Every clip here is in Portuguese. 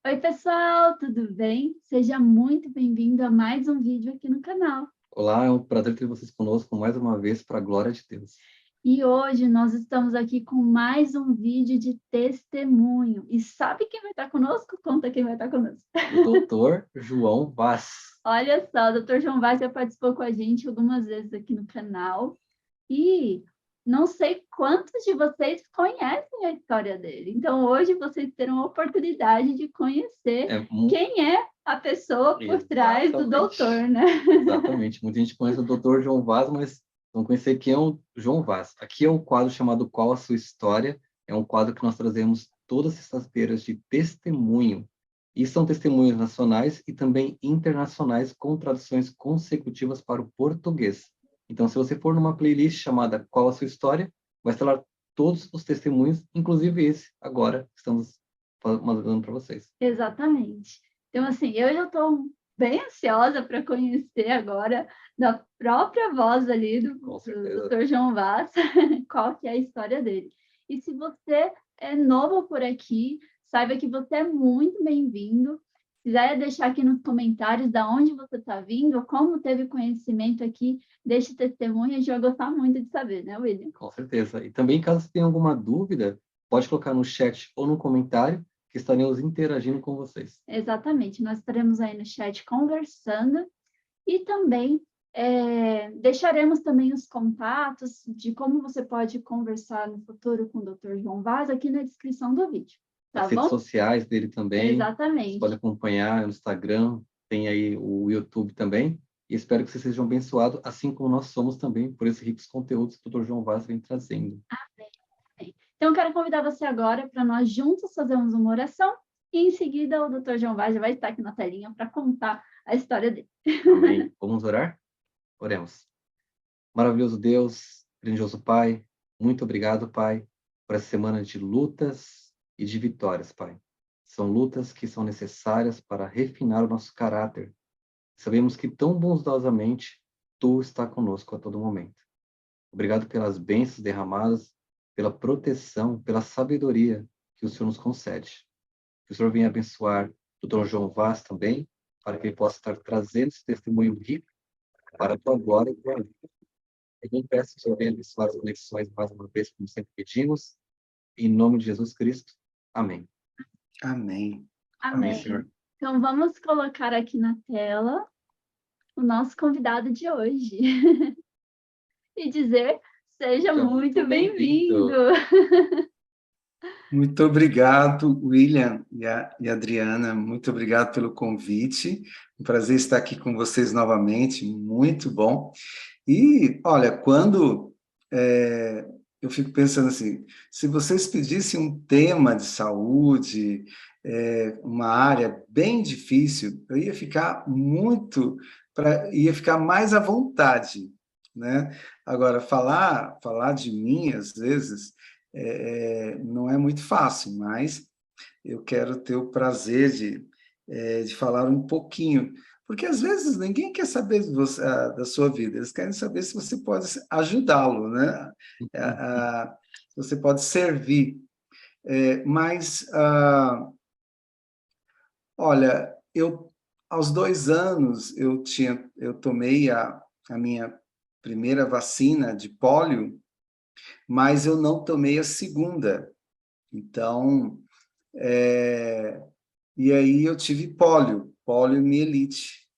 Oi, pessoal, tudo bem? Seja muito bem-vindo a mais um vídeo aqui no canal. Olá, é um prazer ter vocês conosco mais uma vez, para a glória de Deus. E hoje nós estamos aqui com mais um vídeo de testemunho. E sabe quem vai estar conosco? Conta quem vai estar conosco. O doutor João Vaz. Olha só, o Dr. João Vaz já participou com a gente algumas vezes aqui no canal. E não sei quantos de vocês conhecem a história dele. Então, hoje vocês terão a oportunidade de conhecer É mu quem é a pessoa por trás do Exatamente, doutor, né? exatamente. Muita gente conhece o doutor João Vaz, mas não conhecer quem é o João Vaz. Aqui é um quadro chamado Qual a Sua História? É um quadro que nós trazemos todas as sextas-feiras de testemunho. E são testemunhos nacionais e também internacionais com traduções consecutivas para o português. Então, se você for numa playlist chamada Qual a Sua História? Vai estar lá todos os testemunhos, inclusive esse agora que estamos mandando para vocês. Exatamente. Então, assim, eu já estou bem ansiosa para conhecer agora, da própria voz ali do Com do certeza. Dr. João Vaz, qual que é a história dele. E se você é novo por aqui, saiba que você é muito bem-vindo. Se quiser deixar aqui nos comentários da onde você está vindo, ou como teve conhecimento aqui deste testemunho, a gente vai gostar muito de saber, né, William? Com certeza. E também, caso você tenha alguma dúvida, pode colocar no chat ou no comentário, que estaremos interagindo com vocês. Exatamente, nós estaremos aí no chat conversando. E também deixaremos também os contatos de como você pode conversar no futuro com o Dr. João Vaz aqui na descrição do vídeo, tá As redes bom? sociais dele também, você pode Exatamente. acompanhar no Instagram, tem aí o YouTube também. E espero que vocês sejam abençoados, assim como nós somos também, por esses ricos conteúdos que o Dr. João Vaz vem trazendo. Então, eu quero convidar você agora para nós juntos fazermos uma oração e, em seguida, o Dr. João Vaz já vai estar aqui na telinha para contar a história dele. Amém. Vamos orar? Oremos. Maravilhoso Deus, grandioso Pai, muito obrigado, Pai, por essa semana de lutas e de vitórias, Pai. São lutas que são necessárias para refinar o nosso caráter. Sabemos que tão bondosamente Tu está conosco a todo momento. Obrigado pelas bênçãos derramadas, pela proteção, pela sabedoria que o Senhor nos concede. Que o Senhor venha abençoar o Dr. João Vaz também, para que ele possa estar trazendo esse testemunho rico para a tua glória e tua vida. Eu peço que o Senhor venha abençoar as conexões mais uma vez, como sempre pedimos, em nome de Jesus Cristo. Amém. Amém. Amém, Senhor. Amém. Então, vamos colocar aqui na tela o nosso convidado de hoje. E dizer, seja Seja muito muito bem-vindo. bem-vindo. Muito obrigado, William e Adriana. Muito obrigado pelo convite. Um prazer estar aqui com vocês novamente. Muito bom. E, olha, quando eu fico pensando assim, se vocês pedissem um tema de saúde, uma área bem difícil, eu ia ficar ia ficar mais à vontade, né? Agora, falar de mim, às vezes, não é muito fácil, mas eu quero ter o prazer de falar um pouquinho, porque às vezes ninguém quer saber da sua vida, eles querem saber se você pode ajudá-lo, né? Se você pode servir. Mas, olha, aos 2 anos, eu tomei a minha primeira vacina de pólio, mas eu não tomei a segunda. Então, e aí eu tive poliomielite.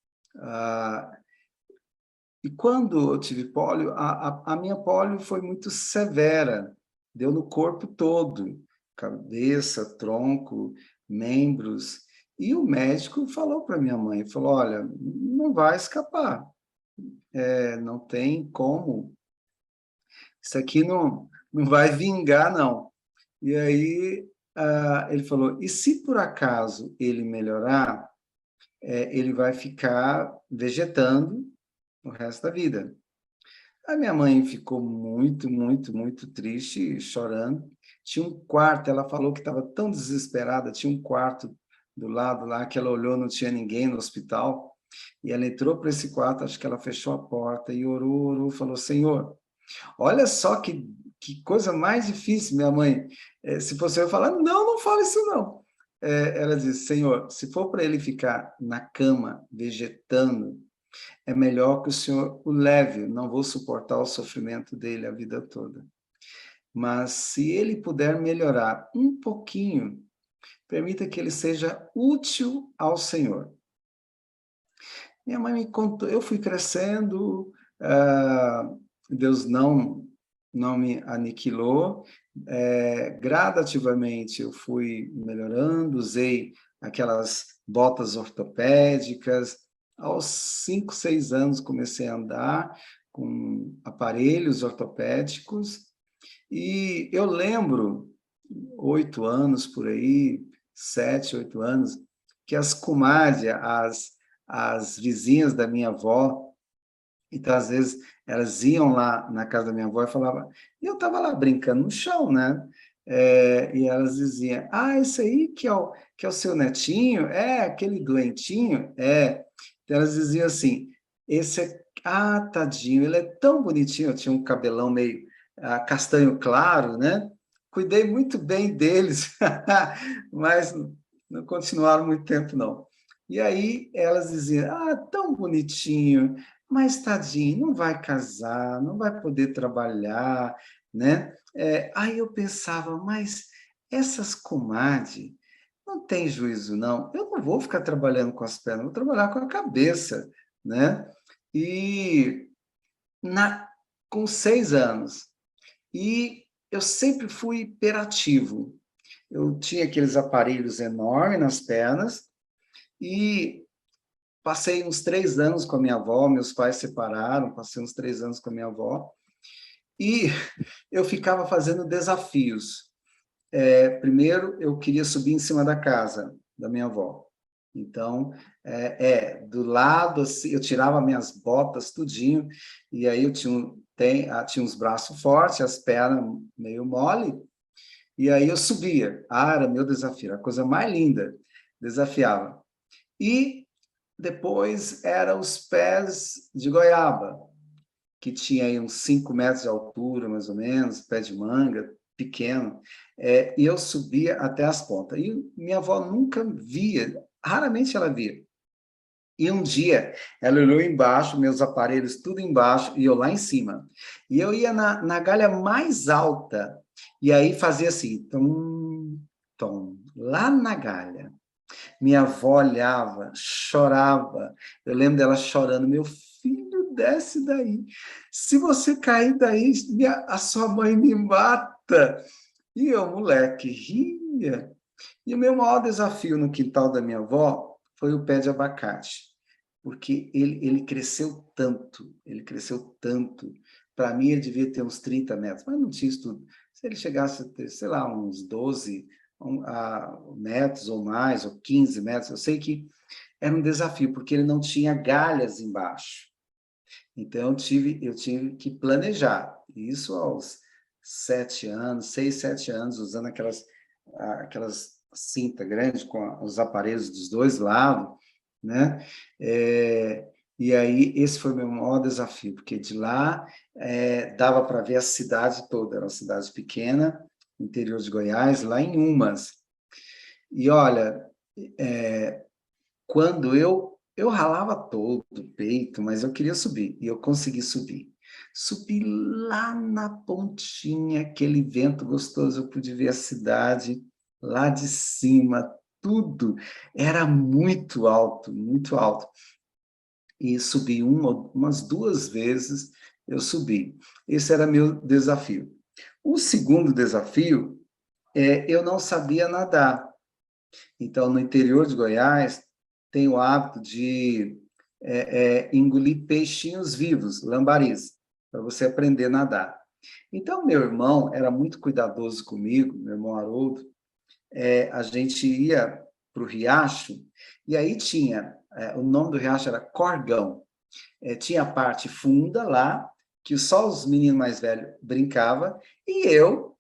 E quando eu tive pólio, a minha pólio foi muito severa, deu no corpo todo, cabeça, tronco, membros. E o médico falou para minha mãe, falou, olha, não vai escapar, não tem como, isso aqui não vai vingar, não. E aí ele falou, e se por acaso ele melhorar, ele vai ficar vegetando o resto da vida. A minha mãe ficou muito, muito, muito triste, chorando. Tinha um quarto, ela falou que estava tão desesperada, tinha um quarto do lado lá, que ela olhou, não tinha ninguém no hospital, e ela entrou para esse quarto, acho que ela fechou a porta e orou, orou, falou, Senhor, olha só que coisa mais difícil, minha mãe. Se fosse eu falar, não fala isso não. ela diz, Senhor, se for para ele ficar na cama, vegetando, é melhor que o Senhor o leve, não vou suportar o sofrimento dele a vida toda. Mas se ele puder melhorar um pouquinho, permita que ele seja útil ao Senhor. Minha mãe me contou, eu fui crescendo, Deus não me aniquilou, gradativamente eu fui melhorando, usei aquelas botas ortopédicas, aos 5, 6 anos comecei a andar com aparelhos ortopédicos, e eu lembro, 8 anos por aí, 7, 8 anos, que as comadres, as vizinhas da minha avó, então, às vezes, elas iam lá na casa da minha avó e falavam, e eu estava lá brincando no chão, né? E elas diziam, esse aí que é o seu netinho? É, aquele doentinho? É. Então, elas diziam assim, tadinho, ele é tão bonitinho, eu tinha um cabelão meio castanho claro, né? Cuidei muito bem deles, mas não continuaram muito tempo, não. E aí, elas diziam, tão bonitinho, mas, tadinho, não vai casar, não vai poder trabalhar, né? Aí eu pensava, mas essas comadres não tem juízo, não. Eu não vou ficar trabalhando com as pernas, vou trabalhar com a cabeça, né? E com 6 anos. E eu sempre fui hiperativo. Eu tinha aqueles aparelhos enormes nas pernas e passei uns 3 anos com a minha avó, meus pais separaram, passei uns 3 anos com a minha avó, e eu ficava fazendo desafios. Primeiro, eu queria subir em cima da casa da minha avó. Então, do lado, assim, eu tirava minhas botas, tudinho, e aí eu tinha uns braços fortes, as pernas meio mole, e aí eu subia. Era meu desafio, a coisa mais linda, desafiava. E depois eram os pés de goiaba, que tinha aí uns 5 metros de altura, mais ou menos, pé de manga, pequeno, e eu subia até as pontas. E minha avó nunca via, raramente ela via. E um dia, ela olhou embaixo, meus aparelhos tudo embaixo, e eu lá em cima. E eu ia na galha mais alta, e aí fazia assim, tom, tom, lá na galha. Minha avó olhava, chorava. Eu lembro dela chorando, meu filho, desce daí. Se você cair daí, a sua mãe me mata. E eu, moleque, ria. E o meu maior desafio no quintal da minha avó foi o pé de abacate, porque ele cresceu tanto. Para mim, ele devia ter uns 30 metros, mas não tinha isso tudo. Se ele chegasse a ter, sei lá, uns 12 metros ou mais, ou 15 metros, eu sei que era um desafio, porque ele não tinha galhas embaixo. Então, eu tive que planejar. Isso aos 7 anos, 6, 7 anos, usando aquelas cinta grande com os aparelhos dos dois lados, né? E aí, esse foi o meu maior desafio, porque de lá dava para ver a cidade toda, era uma cidade pequena, interior de Goiás, lá em Umas. E olha, quando eu ralava todo o peito, mas eu queria subir, e eu consegui subir. Subi lá na pontinha, aquele vento gostoso, eu pude ver a cidade lá de cima, tudo era muito alto, muito alto. E subi umas 2 vezes, eu subi. Esse era meu desafio. O segundo desafio eu não sabia nadar. Então, no interior de Goiás, tem o hábito de engolir peixinhos vivos, lambaris, para você aprender a nadar. Então, meu irmão era muito cuidadoso comigo, meu irmão Haroldo, a gente ia para o riacho, e aí tinha, o nome do riacho era Corgão, tinha a parte funda lá, que só os meninos mais velhos brincavam, e eu,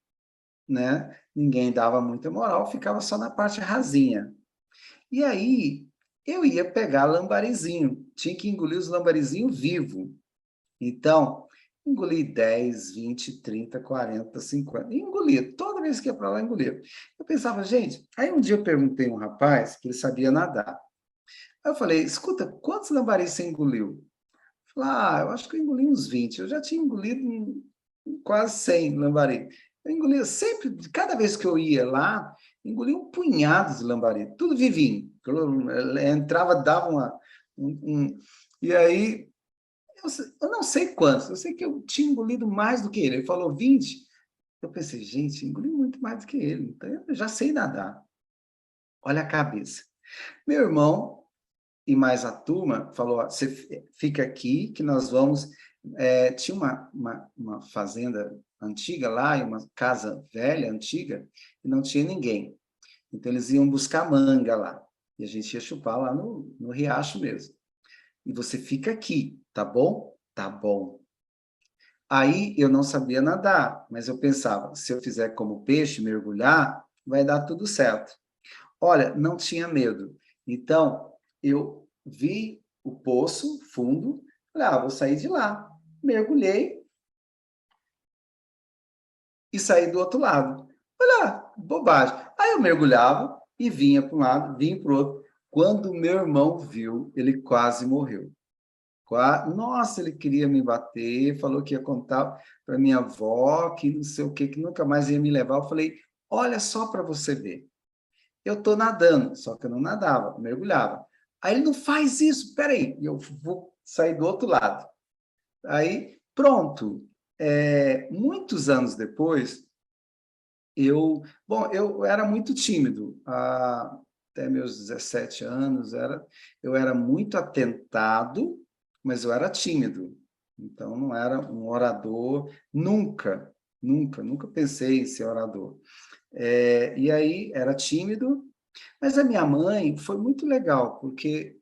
né, ninguém dava muita moral, ficava só na parte rasinha. E aí, eu ia pegar lambarizinho, tinha que engolir os lambarizinhos vivo. Então, Engoli 10, 20, 30, 40, 50. E engolia. Toda vez que ia para lá, engolia. Eu pensava, gente... Aí um dia eu perguntei a um rapaz que ele sabia nadar. Aí eu falei, escuta, quantos lambaris você engoliu? Ele falou, eu acho que eu engoli uns 20. Eu já tinha engolido quase 100 lambari. Eu engolia sempre, cada vez que eu ia lá, engolia um punhado de lambari. Tudo vivinho. Entrava, dava E aí... Eu não sei quantos, eu sei que eu tinha engolido mais do que ele. Ele falou 20. Eu pensei, gente, engoli muito mais do que ele. Então, eu já sei nadar. Olha a cabeça. Meu irmão e mais a turma falou, ó, você fica aqui que nós vamos... tinha uma fazenda antiga lá, e uma casa velha, antiga, e não tinha ninguém. Então, eles iam buscar manga lá. E a gente ia chupar lá no riacho mesmo. E você fica aqui, tá bom? Tá bom. Aí eu não sabia nadar, mas eu pensava, se eu fizer como peixe, mergulhar, vai dar tudo certo. Olha, não tinha medo. Então, eu vi o poço fundo, falei, vou sair de lá. Mergulhei e saí do outro lado. Olha, bobagem. Aí eu mergulhava e vinha para um lado, vinha para o outro. Quando meu irmão viu, ele quase morreu. Nossa, ele queria me bater, falou que ia contar para minha avó, que não sei o quê, que nunca mais ia me levar. Eu falei, olha só para você ver. Eu estou nadando, só que eu não nadava, mergulhava. Aí ele não faz isso, peraí, eu vou sair do outro lado. Aí, pronto. Muitos anos depois, eu era muito tímido, até meus 17 anos, eu era muito atentado, mas eu era tímido. Então, não era um orador, nunca pensei em ser orador. E aí, era tímido, mas a minha mãe foi muito legal, porque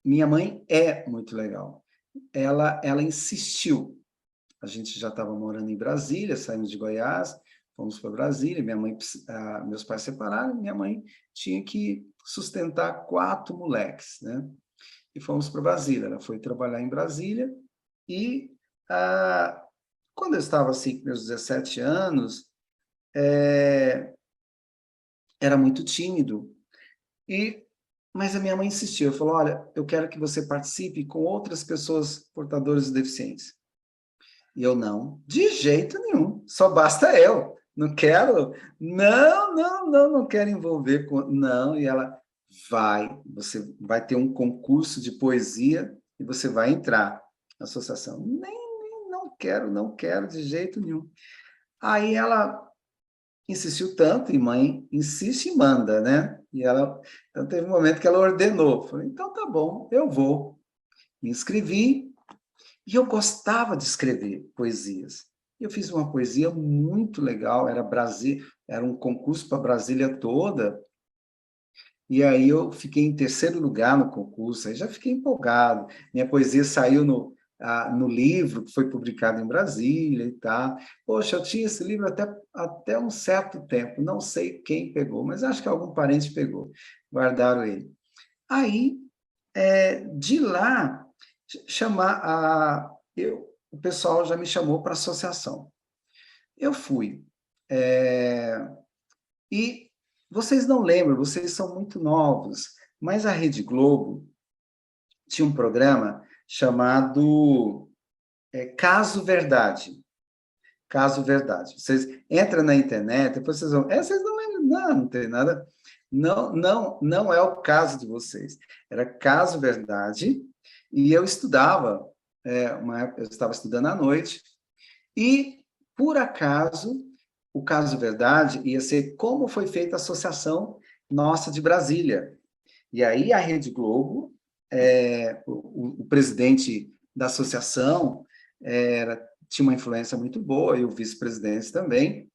minha mãe é muito legal. Ela insistiu. A gente já estava morando em Brasília, saímos de Goiás, fomos para Brasília, meus pais separaram, minha mãe tinha que sustentar 4 moleques, né? E fomos para Brasília. Ela foi trabalhar em Brasília e quando eu estava assim, com meus 17 anos, era muito tímido. Mas a minha mãe insistiu, falou, olha, eu quero que você participe com outras pessoas portadoras de deficiência. E eu, não, de jeito nenhum, só basta eu. Não quero, não quero envolver com... Não, e ela, você vai ter um concurso de poesia e você vai entrar na associação. Não quero de jeito nenhum. Aí ela insistiu tanto, e mãe insiste e manda, né? Então teve um momento que ela ordenou. Falei, então tá bom, eu vou. Me inscrevi, e eu gostava de escrever poesias. Eu fiz uma poesia muito legal, era um concurso para Brasília toda, e aí eu fiquei em 3º lugar no concurso, aí já fiquei empolgado. Minha poesia saiu no livro, que foi publicado em Brasília e tal. Poxa, eu tinha esse livro até um certo tempo, não sei quem pegou, mas acho que algum parente pegou, guardaram ele. Aí, de lá, o pessoal já me chamou para a associação. Eu fui. E vocês não lembram, vocês são muito novos, mas a Rede Globo tinha um programa chamado Caso Verdade. Caso Verdade. Vocês entram na internet, depois vocês vão... vocês não lembram? Não tem nada. Não é o caso de vocês. Era Caso Verdade, e eu estudava, uma época eu estava estudando à noite, e, por acaso, o Caso Verdade ia ser como foi feita a associação nossa de Brasília. E aí a Rede Globo, o presidente da associação tinha uma influência muito boa, e o vice-presidente também.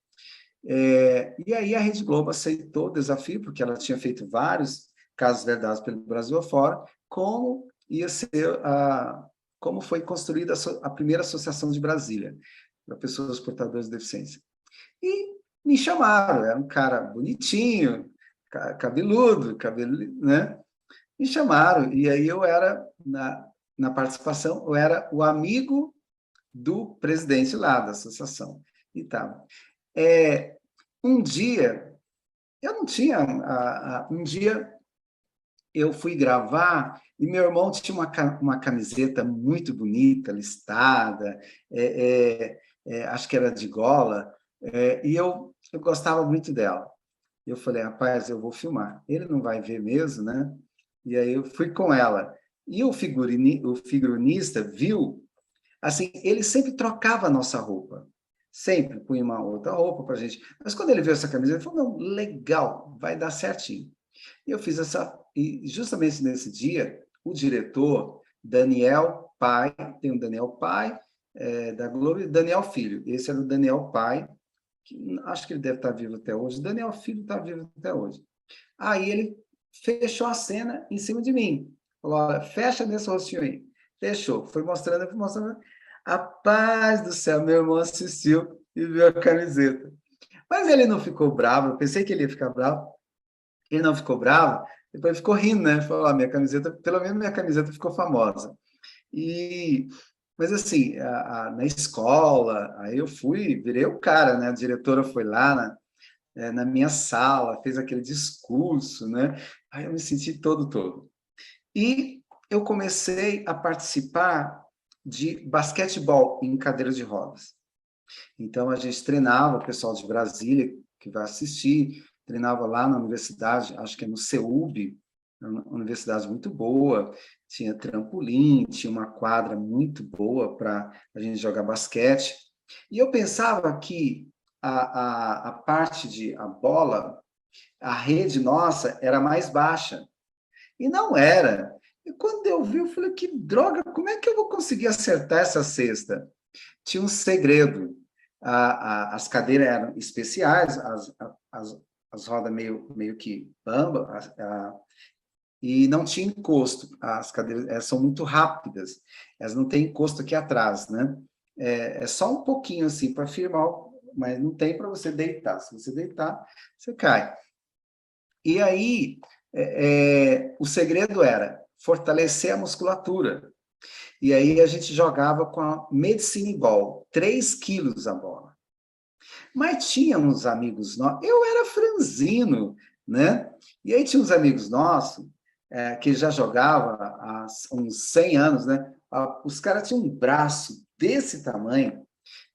E aí a Rede Globo aceitou o desafio, porque ela tinha feito vários casos verdades pelo Brasil afora, como foi construída a primeira associação de Brasília, para pessoas portadoras de deficiência. E me chamaram, era um cara bonitinho, cabeludo, né? Me chamaram, e aí eu era, na participação, eu era o amigo do presidente lá da associação. E tal. Um dia, eu não tinha... um dia eu fui gravar e meu irmão tinha uma camiseta muito bonita, listada, acho que era de gola, e eu gostava muito dela. Eu falei, rapaz, eu vou filmar. Ele não vai ver mesmo, né? E aí eu fui com ela. E o figurinista viu, assim, ele sempre trocava a nossa roupa. Sempre punha uma outra roupa para a gente. Mas quando ele viu essa camiseta, ele falou, não, legal, vai dar certinho. E eu fiz e justamente nesse dia, o diretor, Daniel Pai, tem o Daniel Pai, da Globo, e Daniel Filho. Esse era o Daniel Pai, que acho que ele deve estar vivo até hoje. Daniel Filho está vivo até hoje. Aí ele fechou a cena em cima de mim. Falou, olha, fecha nesse rostinho aí. Fechou. Foi mostrando, foi mostrando. A paz do céu, meu irmão assistiu e viu a camiseta. Mas ele não ficou bravo, eu pensei que ele ia ficar bravo. Ele não ficou bravo, depois ficou rindo, né? Falou, minha camiseta, pelo menos minha camiseta ficou famosa. Mas assim, na escola, aí eu virei o cara, né? A diretora foi lá na minha sala, fez aquele discurso, né? Aí eu me senti todo. E eu comecei a participar de basquetebol em cadeira de rodas. Então, a gente treinava, o pessoal de Brasília, que vai assistir, treinava lá na universidade, acho que é no CEUB, uma universidade muito boa, tinha trampolim, tinha uma quadra muito boa para a gente jogar basquete. E eu pensava que a parte a bola, a rede nossa era mais baixa. E não era. E quando eu vi, eu falei, que droga, como é que eu vou conseguir acertar essa cesta? Tinha um segredo. As cadeiras eram especiais, as rodas meio que bamba, e não tinha encosto. As cadeiras são muito rápidas, elas não têm encosto aqui atrás, né? É só um pouquinho assim para firmar, mas não tem para você deitar. Se você deitar, você cai. E aí, o segredo era fortalecer a musculatura. E aí a gente jogava com a Medicine Ball, 3 quilos a bola. Mas tinha uns amigos nossos, eu era franzino, né? E aí tinha uns amigos nossos que já jogavam há uns 100 anos, né? Os caras tinham um braço desse tamanho,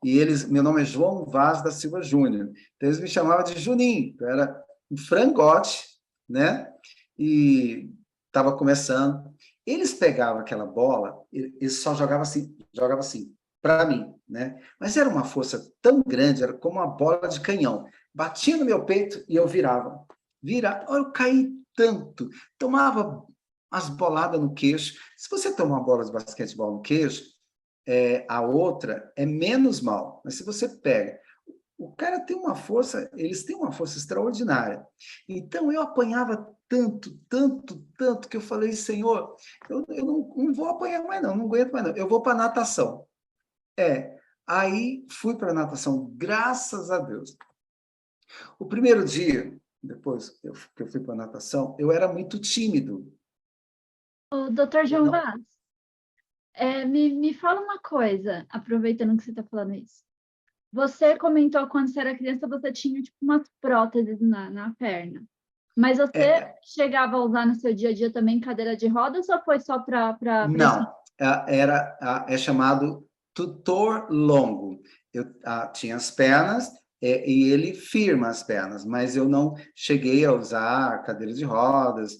e meu nome é João Vaz da Silva Júnior, então eles me chamavam de Juninho, eu era um frangote, né? E estava começando. Eles pegavam aquela bola, eles só jogavam assim, para mim, né? Mas era uma força tão grande, era como uma bola de canhão. Batia no meu peito e eu virava. Eu caí tanto, tomava as boladas no queixo. Se você tomar uma bola de basquetebol no queixo, a outra é menos mal. Mas se você pega... O cara tem uma força, eles têm uma força extraordinária. Então, eu apanhava tanto, que eu falei, Senhor, eu não vou apanhar mais não aguento mais não, eu vou para a natação. Aí fui para a natação, graças a Deus. O primeiro dia, depois que eu fui para a natação, eu era muito tímido. O Dr. João Vaz, me fala uma coisa, aproveitando que você está falando isso. Você comentou que quando você era criança, você tinha tipo umas próteses na perna. Mas você chegava a usar no seu dia a dia também cadeira de rodas ou foi só para... Não, é chamado tutor longo. Eu tinha as pernas e ele firma as pernas, mas eu não cheguei a usar cadeira de rodas,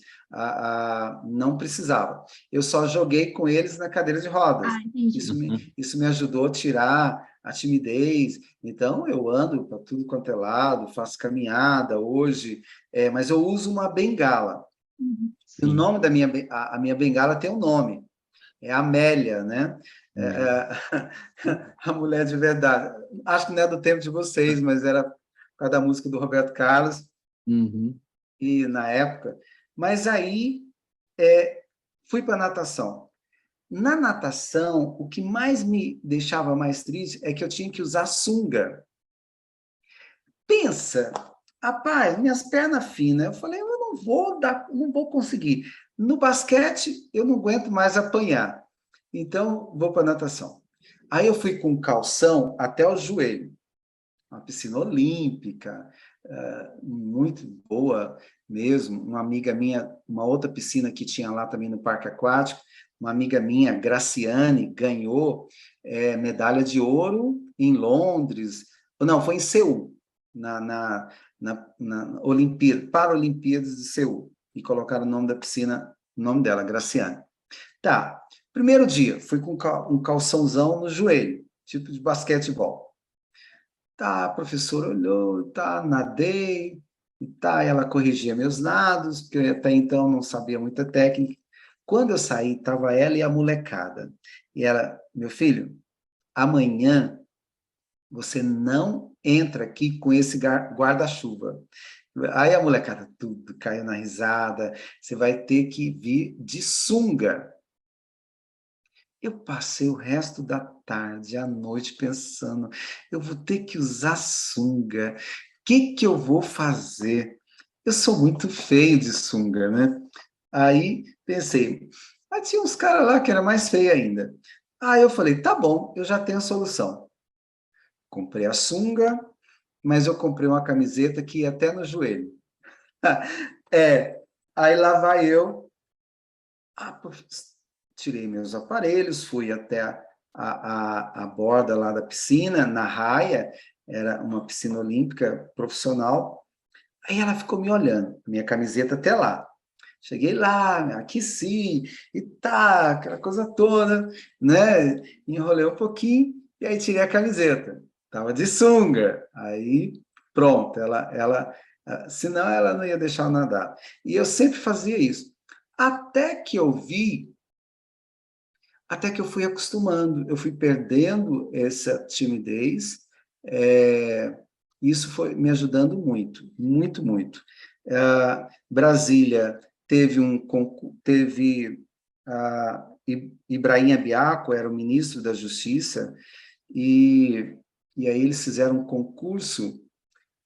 não precisava. Eu só joguei com eles na cadeira de rodas. Entendi. Isso me ajudou a tirar a timidez. Então, eu ando para tudo quanto é lado, faço caminhada hoje, mas eu uso uma bengala. O nome da a minha bengala tem um nome, é Amélia, né? A mulher de verdade. Acho que não é do tempo de vocês, mas era por causa da música do Roberto Carlos, e na época. Mas aí fui para a natação. Na natação, o que mais me deixava mais triste é que eu tinha que usar sunga. Pensa, rapaz, minhas pernas finas. Eu falei, eu não vou conseguir. No basquete, eu não aguento mais apanhar. Então, vou para a natação. Aí eu fui com calção até o joelho. Uma piscina olímpica, muito boa mesmo. Uma amiga minha, uma outra piscina que tinha lá também no Parque Aquático, uma amiga minha, Graciane, ganhou medalha de ouro em Londres, não, foi em Seul, na Olimpíada, Paralimpíadas de Seul, e colocaram o nome da piscina, o nome dela, Graciane. Tá, primeiro dia, fui com um calçãozão no joelho, tipo de basquetebol. Tá, a professora olhou, tá, nadei, e tá, ela corrigia meus nados, porque eu até então não sabia muita técnica. Quando eu saí, estava ela e a molecada. E ela, meu filho, amanhã você não entra aqui com esse guarda-chuva. Aí a molecada tudo caiu na risada, você vai ter que vir de sunga. Eu passei o resto da tarde, à noite, pensando, eu vou ter que usar sunga, o que eu vou fazer? Eu sou muito feio de sunga, né? Aí pensei, mas tinha uns caras lá que era mais feio ainda. Aí eu falei, tá bom, eu já tenho a solução. Comprei a sunga, mas eu comprei uma camiseta que ia até no joelho. Aí lá vai eu, tirei meus aparelhos, fui até a borda lá da piscina, na raia, era uma piscina olímpica profissional, aí ela ficou me olhando, minha camiseta até lá. Cheguei lá, me aqueci, e tá, aquela coisa toda, né? Enrolei um pouquinho, e aí tirei a camiseta. Tava de sunga. Aí, pronto, senão ela não ia deixar eu nadar. E eu sempre fazia isso. Até que eu vi, até que eu fui acostumando, eu fui perdendo essa timidez, isso foi me ajudando muito, muito, muito. Brasília teve Ibrahim Abiaco, era o ministro da Justiça, e aí eles fizeram um concurso,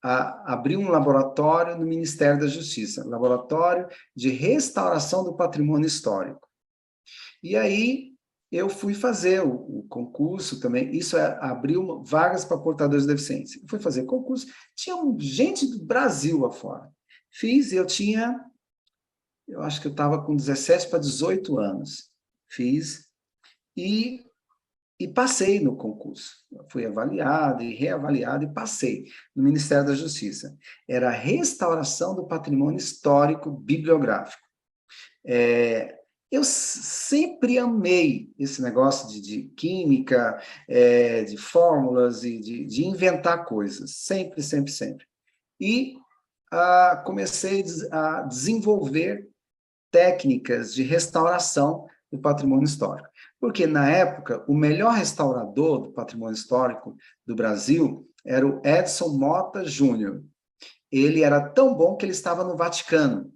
abriu um laboratório no Ministério da Justiça, Laboratório de Restauração do Patrimônio Histórico. E aí eu fui fazer o concurso também, isso abriu vagas para portadores de deficiência. Eu fui fazer concurso, tinha gente do Brasil afora. Fiz, eu acho que eu estava com 17 para 18 anos. Fiz e passei no concurso. Fui avaliado e reavaliado e passei no Ministério da Justiça. Era a restauração do patrimônio histórico bibliográfico. Eu sempre amei esse negócio de química, de fórmulas e de inventar coisas. Sempre, sempre, sempre. E comecei a desenvolver técnicas de restauração do patrimônio histórico. Porque, na época, o melhor restaurador do patrimônio histórico do Brasil era o Edson Mota Júnior. Ele era tão bom que ele estava no Vaticano.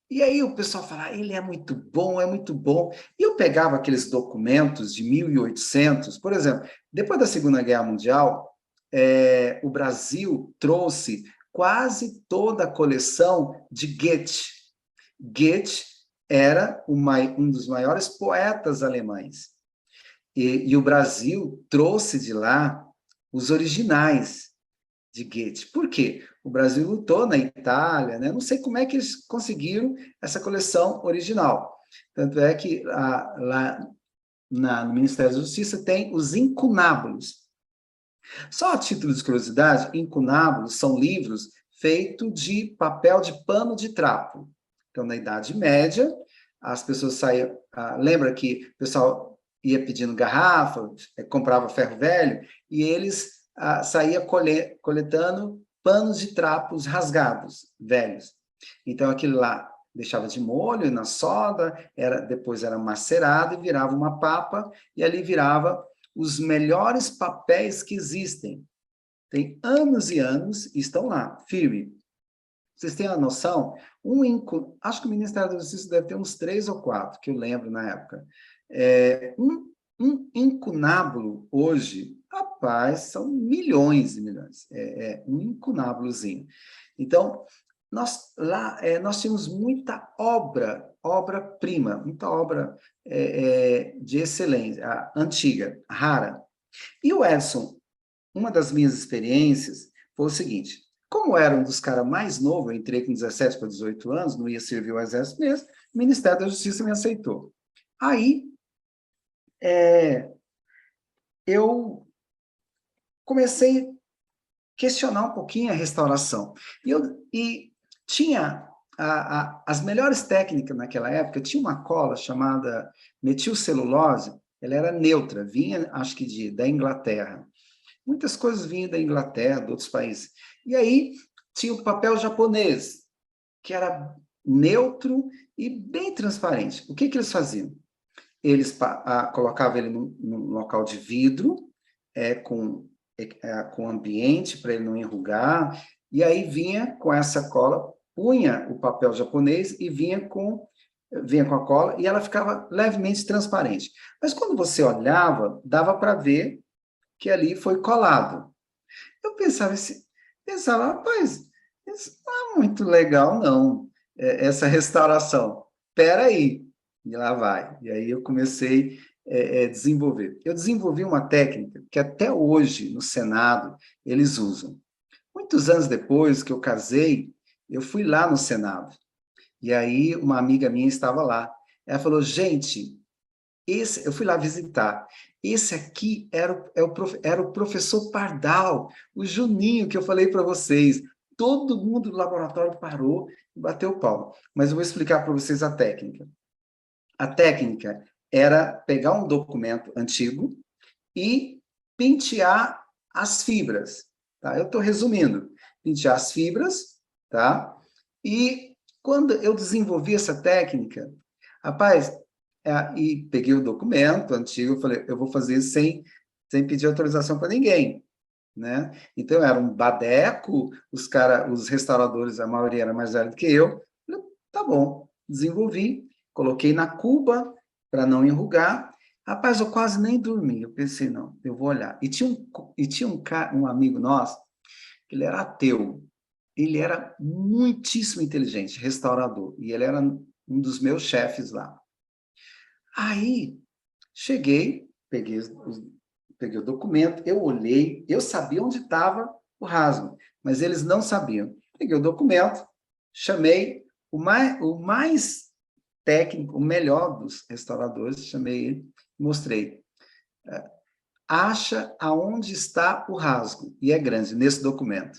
E aí o pessoal fala, ele é muito bom, é muito bom. E eu pegava aqueles documentos de 1800, por exemplo, depois da Segunda Guerra Mundial, o Brasil trouxe quase toda a coleção de Goethe. Goethe era um dos maiores poetas alemães. E o Brasil trouxe de lá os originais de Goethe. Por quê? O Brasil lutou na Itália, né? Não sei como é que eles conseguiram essa coleção original. Tanto é que lá no Ministério da Justiça tem os incunábulos. Só a título de curiosidade, incunábulos são livros feitos de papel de pano de trapo. Então, na Idade Média, as pessoas saíam... lembra que o pessoal ia pedindo garrafa, comprava ferro velho, e eles saíam coletando panos de trapos rasgados, velhos. Então, aquilo lá deixava de molho na soda, depois era macerado e virava uma papa, e ali virava os melhores papéis que existem. Tem anos e anos, e estão lá, firme. Vocês têm a noção? Acho que o Ministério da Justiça deve ter uns 3 ou 4, que eu lembro na época. Um incunábulo hoje, rapaz, são milhões e milhões. Um incunábulozinho. Então, nós tínhamos muita obra-prima, muita obra de excelência, antiga, rara. E o Edson, uma das minhas experiências foi o seguinte, como eu era um dos caras mais novos, eu entrei com 17 para 18 anos, não ia servir o exército mesmo, o Ministério da Justiça me aceitou. Aí, eu comecei a questionar um pouquinho a restauração. E tinha as melhores técnicas naquela época, tinha uma cola chamada metilcelulose, ela era neutra, vinha, acho que da Inglaterra. Muitas coisas vinham da Inglaterra, de outros países. E aí tinha o papel japonês, que era neutro e bem transparente. O que eles faziam? Eles colocavam ele num local de vidro, com ambiente, para ele não enrugar, e aí vinha com essa cola, punha o papel japonês e vinha com a cola, e ela ficava levemente transparente. Mas quando você olhava, dava para ver que ali foi colado. Eu pensava, rapaz, isso não é muito legal, não, essa restauração. Espera aí, e lá vai. E aí eu comecei a desenvolver. Eu desenvolvi uma técnica que até hoje, no Senado, eles usam. Muitos anos depois que eu casei, eu fui lá no Senado. E aí uma amiga minha estava lá. Ela falou, gente, eu fui lá visitar. Esse aqui era o professor Pardal, o Juninho, que eu falei para vocês. Todo mundo do laboratório parou e bateu palma. Mas eu vou explicar para vocês a técnica. A técnica era pegar um documento antigo e pentear as fibras. Tá? Eu estou resumindo. Pentear as fibras, tá? E quando eu desenvolvi essa técnica, rapaz, e peguei o documento antigo, eu falei, eu vou fazer sem pedir autorização para ninguém, né? Então, era um badeco, os restauradores, a maioria era mais velho do que eu. Falei, tá bom, desenvolvi, coloquei na cuba para não enrugar. Rapaz, eu quase nem dormi. Eu pensei, não, eu vou olhar. E tinha um amigo nosso, que ele era ateu. Ele era muitíssimo inteligente, restaurador. E ele era um dos meus chefes lá. Aí, cheguei, peguei o documento, eu olhei, eu sabia onde estava o rasgo, mas eles não sabiam. Peguei o documento, chamei o mais técnico, o melhor dos restauradores, chamei ele, mostrei. Acha aonde está o rasgo, e é grande, nesse documento.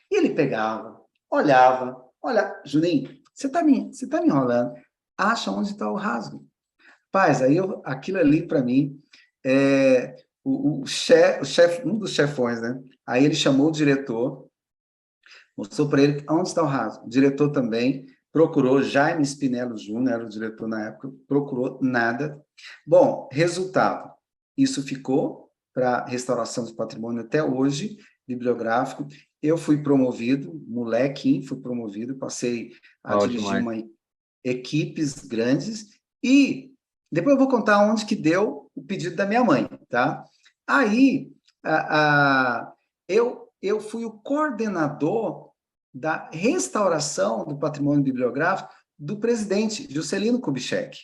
E ele pegava, olhava, olha, Juninho, você tá me enrolando, acha onde está o rasgo. Paz, aí aquilo ali, para mim, o chefe, um dos chefões, né? Aí ele chamou o diretor, mostrou para ele onde está o rasgo. O diretor também procurou, Jaime Spinello Júnior, era o diretor na época, procurou nada. Bom, resultado, isso ficou para restauração do patrimônio até hoje, bibliográfico. Eu fui promovido, molequinho, fui promovido, passei a dirigir equipes grandes e depois eu vou contar onde que deu o pedido da minha mãe, tá? Aí, eu fui o coordenador da restauração do patrimônio bibliográfico do presidente, Juscelino Kubitschek.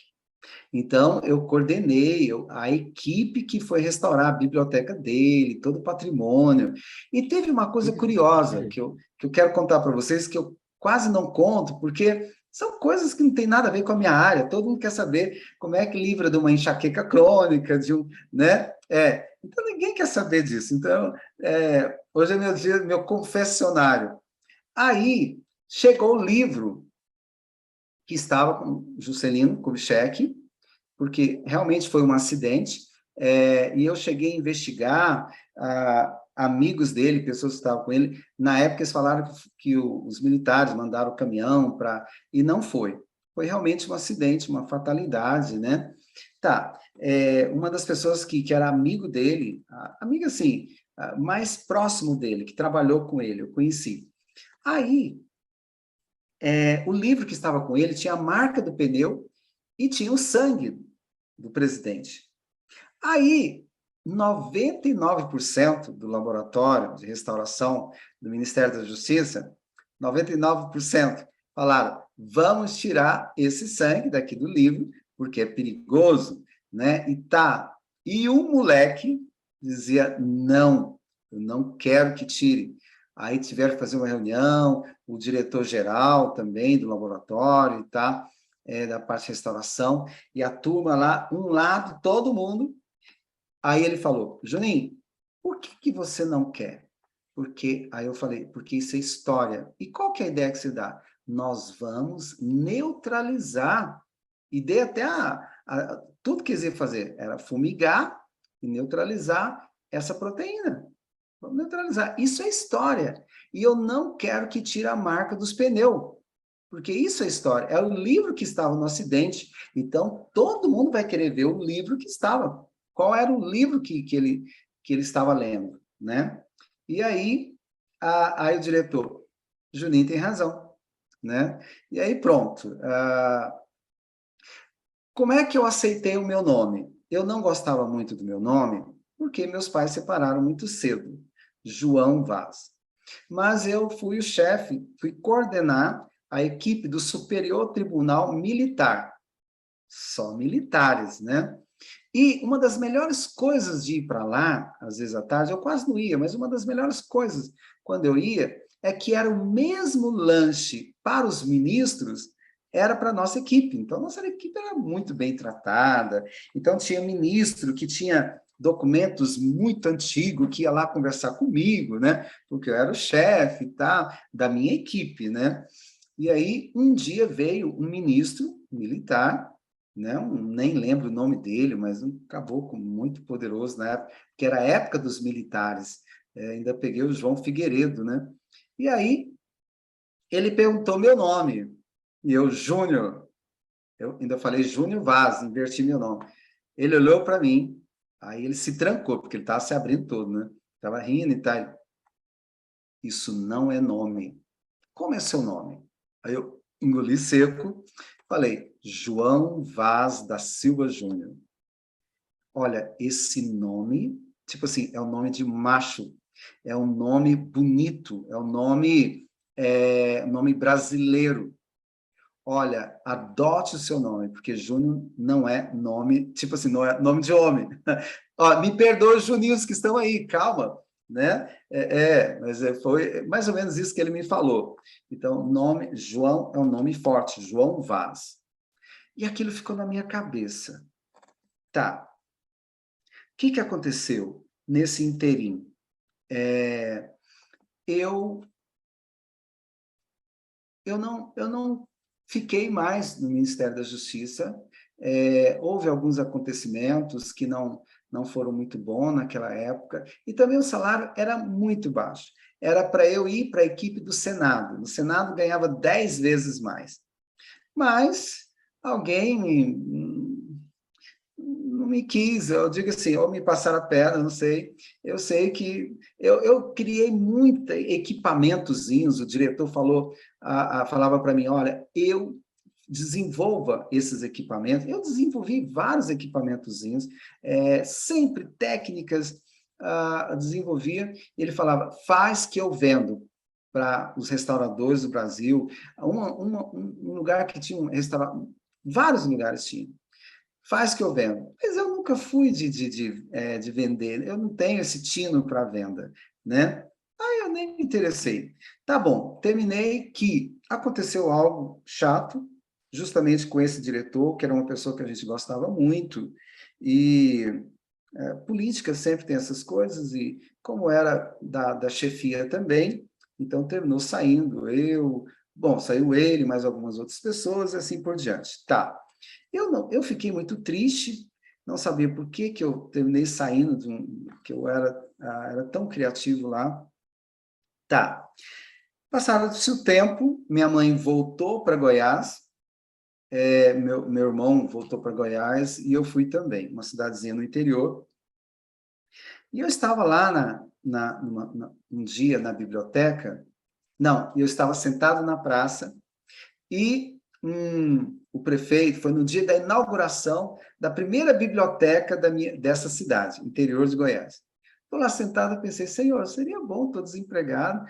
Então, eu coordenei a equipe que foi restaurar a biblioteca dele, todo o patrimônio. E teve uma coisa curiosa que eu quero contar para vocês, que eu quase não conto, porque são coisas que não tem nada a ver com a minha área. Todo mundo quer saber como é que livra de uma enxaqueca crônica, né? Então, ninguém quer saber disso. Então, hoje é meu dia, meu confessionário. Aí, chegou o livro que estava com Juscelino Kubitschek, porque realmente foi um acidente, e eu cheguei a investigar amigos dele, pessoas que estavam com ele. Na época, eles falaram que os militares mandaram o caminhão e não foi. Foi realmente um acidente, uma fatalidade, né? Tá. Uma das pessoas que era amigo dele, amigo assim, mais próximo dele, que trabalhou com ele, eu conheci. Aí, o livro que estava com ele tinha a marca do pneu e tinha o sangue do presidente. Aí, 99% do laboratório de restauração do Ministério da Justiça 99% falaram, vamos tirar esse sangue daqui do livro, porque é perigoso, né? E um moleque dizia, não, eu não quero que tire. Aí tiveram que fazer uma reunião, o diretor-geral também do laboratório, tá? Da parte de restauração, e a turma lá, um lado, todo mundo. Aí ele falou, Juninho, por que você não quer? Aí eu falei, porque isso é história. E qual que é a ideia que você dá? Nós vamos neutralizar. E dei até tudo que eles iam fazer era fumigar e neutralizar essa proteína. Vamos neutralizar. Isso é história. E eu não quero que tire a marca dos pneus, porque isso é história. É o livro que estava no acidente. Então, todo mundo vai querer ver o livro que estava. Qual era o livro que ele estava lendo, né? E aí, aí o diretor, Juninho tem razão, né? E aí, pronto. Como é que eu aceitei o meu nome? Eu não gostava muito do meu nome, porque meus pais separaram muito cedo. João Vaz. Mas eu fui o chefe, fui coordenar a equipe do Superior Tribunal Militar. Só militares, né? E uma das melhores coisas de ir para lá, às vezes à tarde, eu quase não ia, mas uma das melhores coisas quando eu ia é que era o mesmo lanche para os ministros, era para a nossa equipe. Então, nossa equipe era muito bem tratada. Então, tinha ministro que tinha documentos muito antigos, que ia lá conversar comigo, né? Porque eu era o chefe, tá, da minha equipe, né? E aí, um dia veio um ministro militar, né? Nem lembro o nome dele, mas um caboclo muito poderoso na época, que era a época dos militares. Ainda peguei o João Figueiredo, né? E aí, ele perguntou meu nome. E eu, Júnior, eu ainda falei Júnior Vaz, inverti meu nome. Ele olhou para mim, aí ele se trancou, porque ele estava se abrindo todo, né? Estava rindo e tal. Isso não é nome. Como é seu nome? Aí eu engoli seco, falei, João Vaz da Silva Júnior. Olha, esse nome, tipo assim, é um nome de macho, é um nome bonito, é um nome brasileiro. Olha, adote o seu nome, porque Júnior não é nome, tipo assim, não é nome de homem. Ó, me perdoe os juninhos que estão aí, calma, né? Mas foi mais ou menos isso que ele me falou. Então, nome, João é um nome forte, João Vaz. E aquilo ficou na minha cabeça. Tá, o que aconteceu nesse inteirinho? Eu não fiquei mais no Ministério da Justiça. Houve alguns acontecimentos que não foram muito bons naquela época, e também o salário era muito baixo. Era para eu ir para a equipe do Senado. No Senado ganhava 10 vezes mais. Mas alguém não me quis, eu digo assim, ou me passaram a perna, não sei. Eu sei que eu criei muitos equipamentozinhos, o diretor falava para mim, olha, eu desenvolva esses equipamentos. Eu desenvolvi vários equipamentozinhos, sempre técnicas desenvolvia. Ele falava, faz que eu vendo para os restauradores do Brasil. Um lugar que tinha um restaurante, vários lugares tinham. Faz que eu vendo. Mas eu nunca fui de vender, eu não tenho esse tino para venda, né? Aí eu nem me interessei. Tá bom, terminei que aconteceu algo chato, justamente com esse diretor, que era uma pessoa que a gente gostava muito, e política sempre tem essas coisas, e como era da chefia também, então terminou saindo saiu ele, mais algumas outras pessoas, e assim por diante. Tá. Eu fiquei muito triste, não sabia por que eu terminei saindo, que eu era tão criativo lá. Tá. Passado-se o tempo, minha mãe voltou para Goiás, meu irmão voltou para Goiás, e eu fui também, uma cidadezinha no interior. E eu estava lá um dia na biblioteca, não, eu estava sentado na praça, e o prefeito, foi no dia da inauguração da primeira biblioteca dessa cidade, interior de Goiás. Estou lá sentado e pensei, Senhor, seria bom, estou desempregado,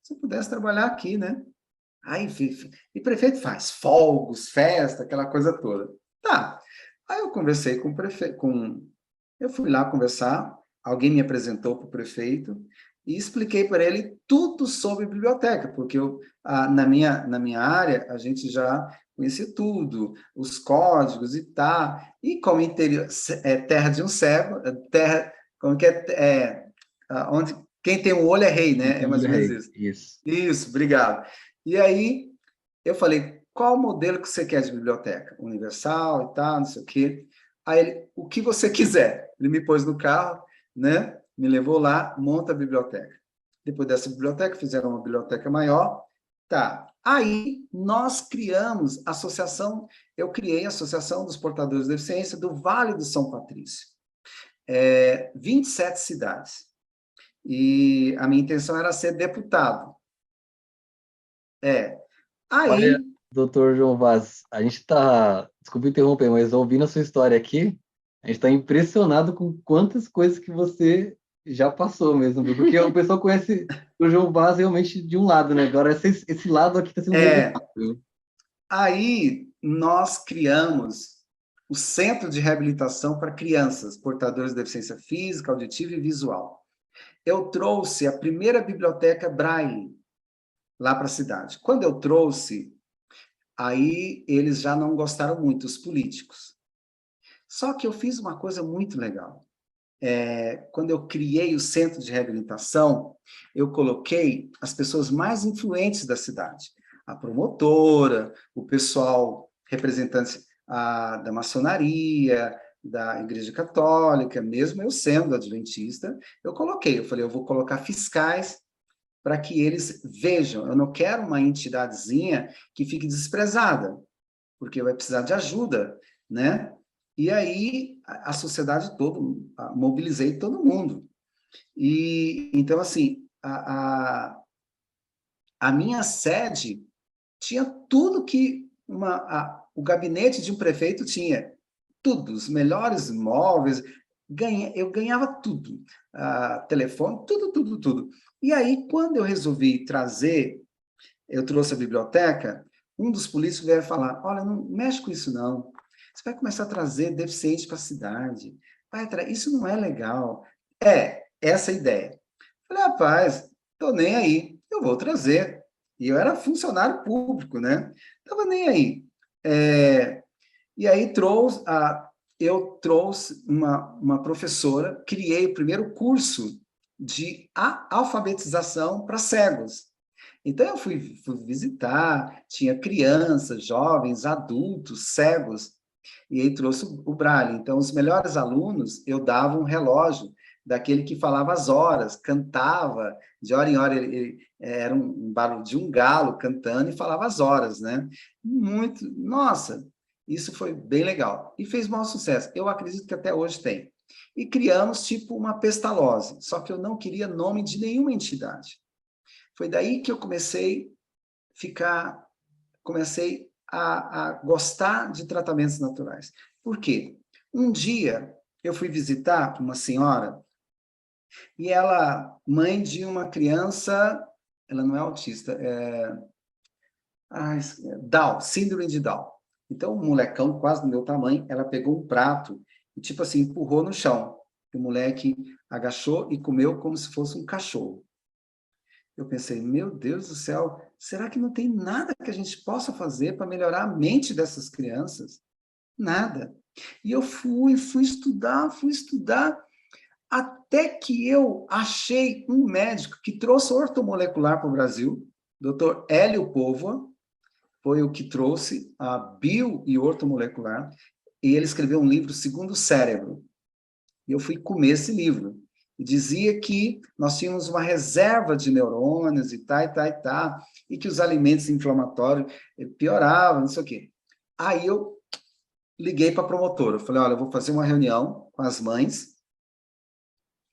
se eu pudesse trabalhar aqui, né? Aí, e prefeito faz fogos, festa, aquela coisa toda. Tá. Aí eu conversei com o prefeito, eu fui lá conversar, alguém me apresentou para o prefeito e expliquei para ele tudo sobre biblioteca, porque na minha área a gente já conhecia tudo, os códigos e tal. E como interior, terra de um cego, terra, como que onde quem tem um olho é rei, né? É mais ou menos isso. Isso. Isso, obrigado. E aí eu falei, qual o modelo que você quer de biblioteca? Universal e tal, não sei o quê. Aí ele, o que você quiser. Ele me pôs no carro, né? Me levou lá, monta a biblioteca. Depois dessa biblioteca, fizeram uma biblioteca maior. Tá. Aí nós criamos a associação, eu criei a Associação dos Portadores de Deficiência do Vale do São Patrício. 27 cidades. E a minha intenção era ser deputado. Olha, Aí... doutor João Vaz, a gente está, desculpa interromper, mas ouvindo a sua história aqui, a gente está impressionado com quantas coisas que você já passou mesmo, viu? Porque o pessoal conhece o João Vaz realmente de um lado, né? Agora esse lado aqui está sendo revelado, viu? Aí nós criamos o Centro de Reabilitação para Crianças Portadores de Deficiência Física, Auditiva e Visual. Eu trouxe a primeira biblioteca Braille lá para a cidade. Quando eu trouxe, aí eles já não gostaram muito, os políticos. Só que eu fiz uma coisa muito legal. Quando eu criei o Centro de Reabilitação, eu coloquei as pessoas mais influentes da cidade. A promotora, o pessoal representante da maçonaria, da Igreja Católica, mesmo eu sendo adventista, eu falei, eu vou colocar fiscais para que eles vejam. Eu não quero uma entidadezinha que fique desprezada, porque vai precisar de ajuda, né? E aí, a sociedade toda, mobilizei todo mundo. E, então, assim, a minha sede tinha tudo que o gabinete de um prefeito tinha. Tudo, os melhores móveis, eu ganhava tudo. Telefone, tudo, tudo, tudo. E aí, quando eu resolvi eu trouxe a biblioteca, um dos políticos veio falar, olha, não mexe com isso não, você vai começar a trazer deficiente para a cidade, isso não é legal. Essa é a ideia. Falei, rapaz, tô nem aí, eu vou trazer. E eu era funcionário público, né? Tava nem aí. E aí eu trouxe uma professora, criei o primeiro curso de alfabetização para cegos. Então, eu fui visitar, tinha crianças, jovens, adultos, cegos, e aí trouxe o Braille. Então, os melhores alunos, eu dava um relógio daquele que falava as horas, cantava, de hora em hora, era um barulho de um galo cantando e falava as horas, né? Nossa, isso foi bem legal. E fez maior sucesso. Eu acredito que até hoje tem. E criamos, tipo, uma pestalozzi, só que eu não queria nome de nenhuma entidade. Foi daí que eu comecei a gostar de tratamentos naturais. Por quê? Um dia, eu fui visitar uma senhora, e ela, mãe de uma criança, ela não é autista, Down, síndrome de Down. Então, um molecão quase do meu tamanho, ela pegou um prato e, tipo assim, empurrou no chão. O moleque agachou e comeu como se fosse um cachorro. Eu pensei, meu Deus do céu, será que não tem nada que a gente possa fazer para melhorar a mente dessas crianças? Nada. E eu fui estudar, até que eu achei um médico que trouxe ortomolecular para o Brasil, Dr. Hélio Póvoa, foi o que trouxe a bio e ortomolecular, e ele escreveu um livro, Segundo Cérebro. E eu fui comer esse livro. E dizia que nós tínhamos uma reserva de neurônios e tal, e que os alimentos inflamatórios pioravam, não sei o quê. Aí eu liguei para a promotora, eu falei, olha, eu vou fazer uma reunião com as mães,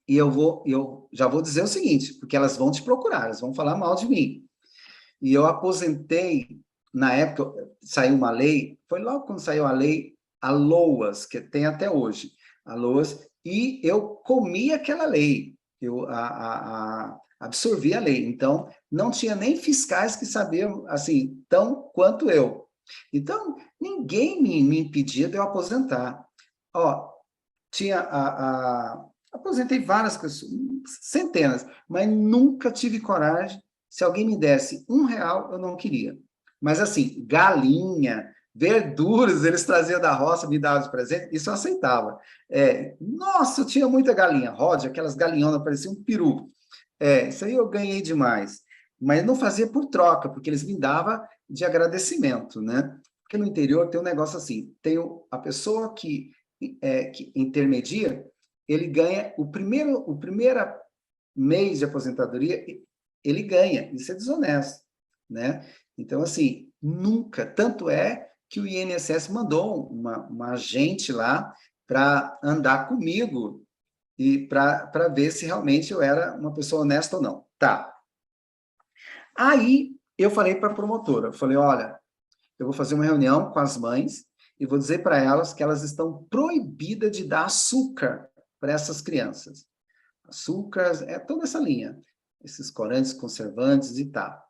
e eu já vou dizer o seguinte, porque elas vão te procurar, elas vão falar mal de mim. E eu aposentei, na época, saiu uma lei, foi logo quando saiu a lei, a LOAS, que tem até hoje, a LOAS, e eu comi aquela lei, eu absorvi a lei. Então, não tinha nem fiscais que sabiam, assim, tão quanto eu. Então, ninguém me impedia de eu aposentar. Ó, aposentei várias pessoas, centenas, mas nunca tive coragem. Se alguém me desse R$ 1, eu não queria. Mas assim, galinha, verduras, eles traziam da roça, me davam de presente, isso eu aceitava. Nossa, eu tinha muita galinha, Rod, aquelas galinhonas pareciam um peru. Isso aí eu ganhei demais. Mas não fazia por troca, porque eles me davam de agradecimento, né? Porque no interior tem um negócio assim, tem a pessoa que intermedia, ele ganha o primeiro mês de aposentadoria, ele ganha, isso é desonesto, né? Então, assim, nunca, tanto é que o INSS mandou uma agente lá para andar comigo e para ver se realmente eu era uma pessoa honesta ou não. Tá. Aí, eu falei para a promotora, eu falei, olha, eu vou fazer uma reunião com as mães e vou dizer para elas que elas estão proibidas de dar açúcar para essas crianças. Açúcar, toda essa linha, esses corantes, conservantes e tal.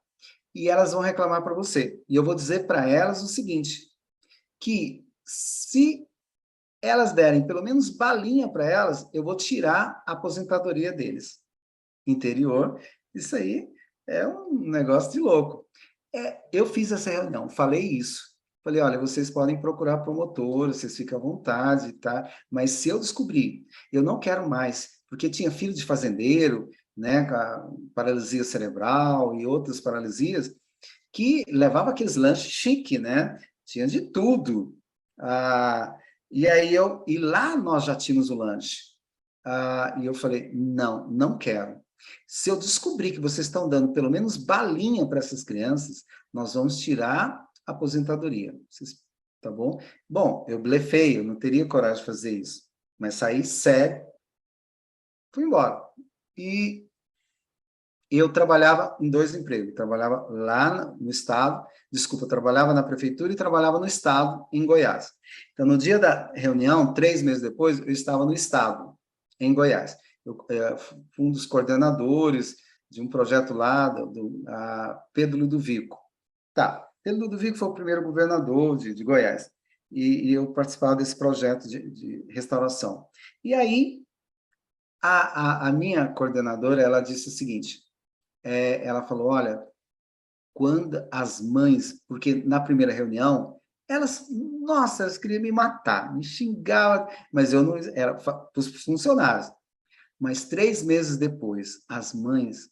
E elas vão reclamar para você. E eu vou dizer para elas o seguinte, que se elas derem pelo menos balinha para elas, eu vou tirar a aposentadoria deles. Interior, isso aí é um negócio de louco. Eu fiz essa reunião, falei isso. Falei, olha, vocês podem procurar promotor, vocês ficam à vontade, tá? Mas se eu descobrir, eu não quero mais, porque tinha filho de fazendeiro, né, com a paralisia cerebral e outras paralisias, que levava aqueles lanches chique, né? Tinha de tudo. E aí e lá nós já tínhamos o lanche. E eu falei, não, não quero. Se eu descobrir que vocês estão dando pelo menos balinha para essas crianças, nós vamos tirar a aposentadoria. Tá bom? Bom, eu blefei, eu não teria coragem de fazer isso. Mas saí sério, fui embora. E eu trabalhava em 2 empregos. Eu trabalhava lá no estado, desculpa, eu trabalhava na prefeitura e trabalhava no estado, em Goiás. Então, no dia da reunião, 3 meses depois, eu estava no estado, em Goiás. Eu fui um dos coordenadores de um projeto lá, Pedro Ludovico. Tá, Pedro Ludovico foi o primeiro governador de Goiás. E eu participava desse projeto de restauração. E aí, a minha coordenadora, ela disse o seguinte, ela falou, olha, quando as mães, porque na primeira reunião, nossa, elas queriam me matar, me xingavam, mas eu não, era para os funcionários. Mas 3 meses depois, as mães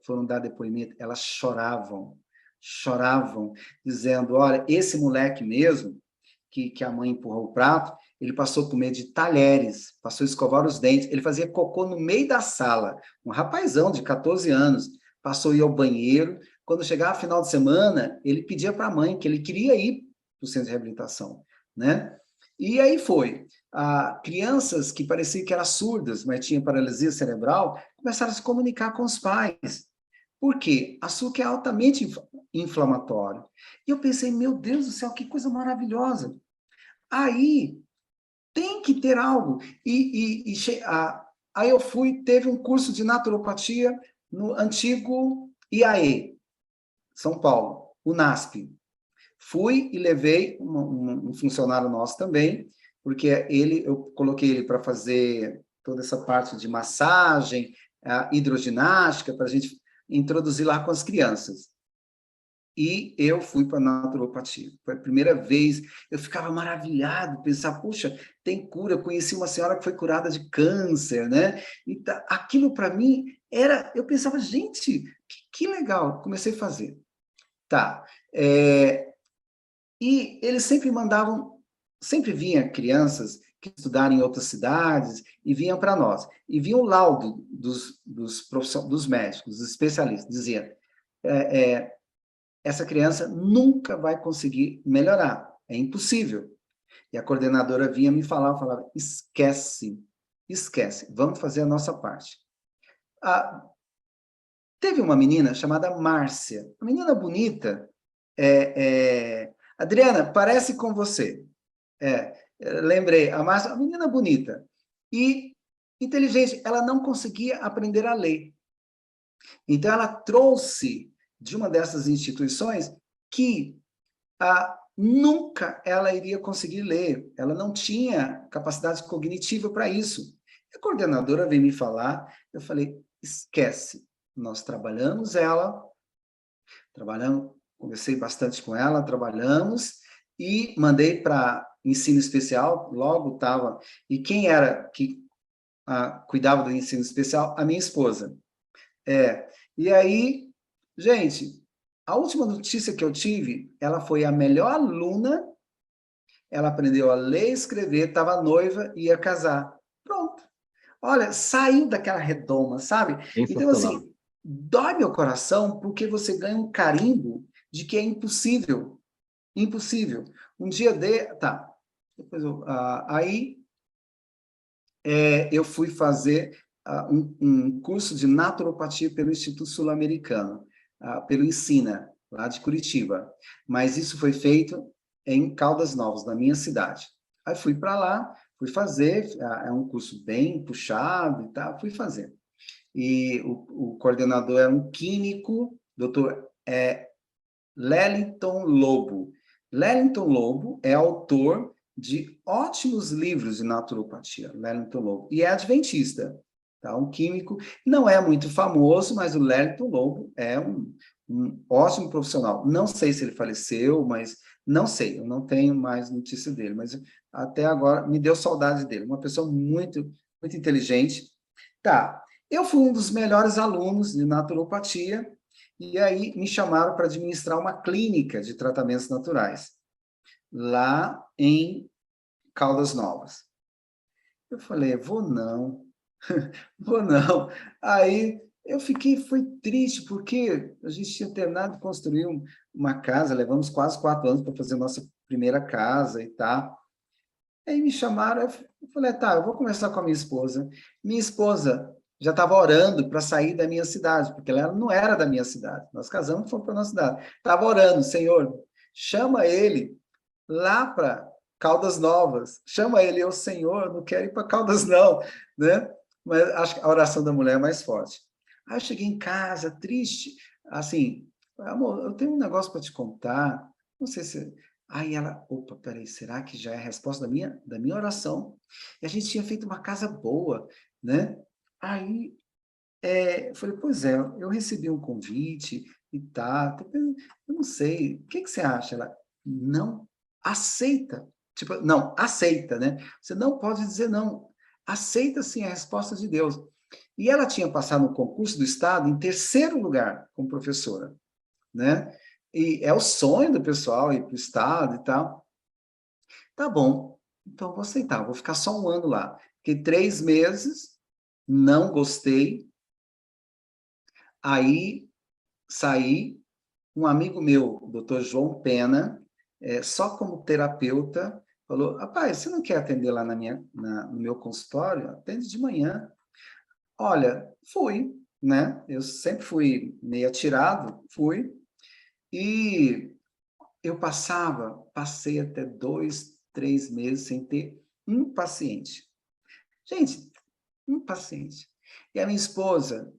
foram dar depoimento, elas choravam, dizendo, olha, esse moleque mesmo, que a mãe empurrou o prato, ele passou a comer de talheres, passou a escovar os dentes, ele fazia cocô no meio da sala, um rapazão de 14 anos, passou a ir ao banheiro, quando chegava final de semana, ele pedia para a mãe que ele queria ir para o centro de reabilitação, né? E aí foi. Crianças que pareciam que eram surdas, mas tinham paralisia cerebral, começaram a se comunicar com os pais. Por quê? Açúcar é altamente inflamatório. E eu pensei, meu Deus do céu, que coisa maravilhosa. Aí, tem que ter algo. Aí eu teve um curso de naturopatia no antigo IAE, São Paulo, o NASP. Fui e levei um funcionário nosso também, porque eu coloquei ele para fazer toda essa parte de massagem, hidroginástica, para a gente introduzir lá com as crianças. E eu fui para a naturopatia. Foi a primeira vez, eu ficava maravilhado, pensar, puxa, tem cura. Eu conheci uma senhora que foi curada de câncer, né? E aquilo para mim eu pensava, gente, que legal. Comecei a fazer. Tá. E eles sempre vinham crianças que estudaram em outras cidades e vinham para nós. E vinha o laudo dos médicos, dos especialistas, dizia, essa criança nunca vai conseguir melhorar, é impossível. E a coordenadora vinha me falava, esquece, vamos fazer a nossa parte. Teve uma menina chamada Márcia, uma menina bonita, Adriana, parece com você. Lembrei, a Márcia, uma menina bonita. E inteligente, ela não conseguia aprender a ler. Então, ela trouxe de uma dessas instituições que nunca ela iria conseguir ler. Ela não tinha capacidade cognitiva para isso. A coordenadora veio me falar, eu falei, esquece. Nós conversei bastante com ela, trabalhamos e mandei para ensino especial, logo estava. E quem era que cuidava do ensino especial? A minha esposa. E aí, gente, a última notícia que eu tive, ela foi a melhor aluna, ela aprendeu a ler e escrever, estava noiva e ia casar. Pronto. Olha, saiu daquela redoma, sabe? Então, Sensacional. assim, dói meu coração porque você ganha um carimbo de que é impossível. Impossível. Um dia Tá. Depois aí eu fui fazer um curso de naturopatia pelo Instituto Sul-Americano, pelo Ensina, lá de Curitiba. Mas isso foi feito em Caldas Novas, na minha cidade. Aí fui para lá, fui fazer, é um curso bem puxado e tal, fui fazer. E o coordenador é um químico, doutor Lellington Lobo. Lellington Lobo é autor de ótimos livros de naturopatia, Lellington Lobo, e é adventista, tá? Um químico, não é muito famoso, mas o Lellington Lobo é um ótimo profissional. Não sei se ele faleceu, mas não sei, eu não tenho mais notícia dele, mas até agora me deu saudade dele, uma pessoa muito, muito inteligente. Tá, eu fui um dos melhores alunos de naturopatia, e aí me chamaram para administrar uma clínica de tratamentos naturais, lá em Caldas Novas. Eu falei, vou não, vou não. Aí fui triste, porque a gente tinha terminado de construir uma casa, levamos quase 4 anos para fazer a nossa primeira casa e tal. Aí me chamaram, eu falei, tá, eu vou conversar com a minha esposa. Minha esposa já estava orando para sair da minha cidade, porque ela não era da minha cidade. Nós casamos e fomos para a nossa cidade. Estava orando, Senhor, chama ele lá para Caldas Novas. Chama ele, eu, Senhor, não quero ir para Caldas não, né? Mas acho que a oração da mulher é mais forte. Aí eu cheguei em casa, triste, assim, amor, eu tenho um negócio para te contar, não sei se... Aí ela, opa, peraí, será que já é a resposta da minha oração? E a gente tinha feito uma casa boa, né? Aí eu falei, pois é, eu recebi um convite e tá, eu não sei, o que você acha? Ela, não aceita, tipo, não, aceita, né? Você não pode dizer não, aceita sim a resposta de Deus. E ela tinha passado no concurso do Estado em 3º lugar como professora, né? E é o sonho do pessoal ir para o Estado e tal. Tá bom, então vou aceitar, vou ficar só um ano lá. Fiquei 3 meses, não gostei, aí saí, um amigo meu, o doutor João Pena, só como terapeuta, falou, rapaz, você não quer atender lá no meu consultório? Atende de manhã. Olha, fui, né? Eu sempre fui meio atirado, fui, e eu passei até 2, 3 meses sem ter um paciente. Gente, um paciente. E a minha esposa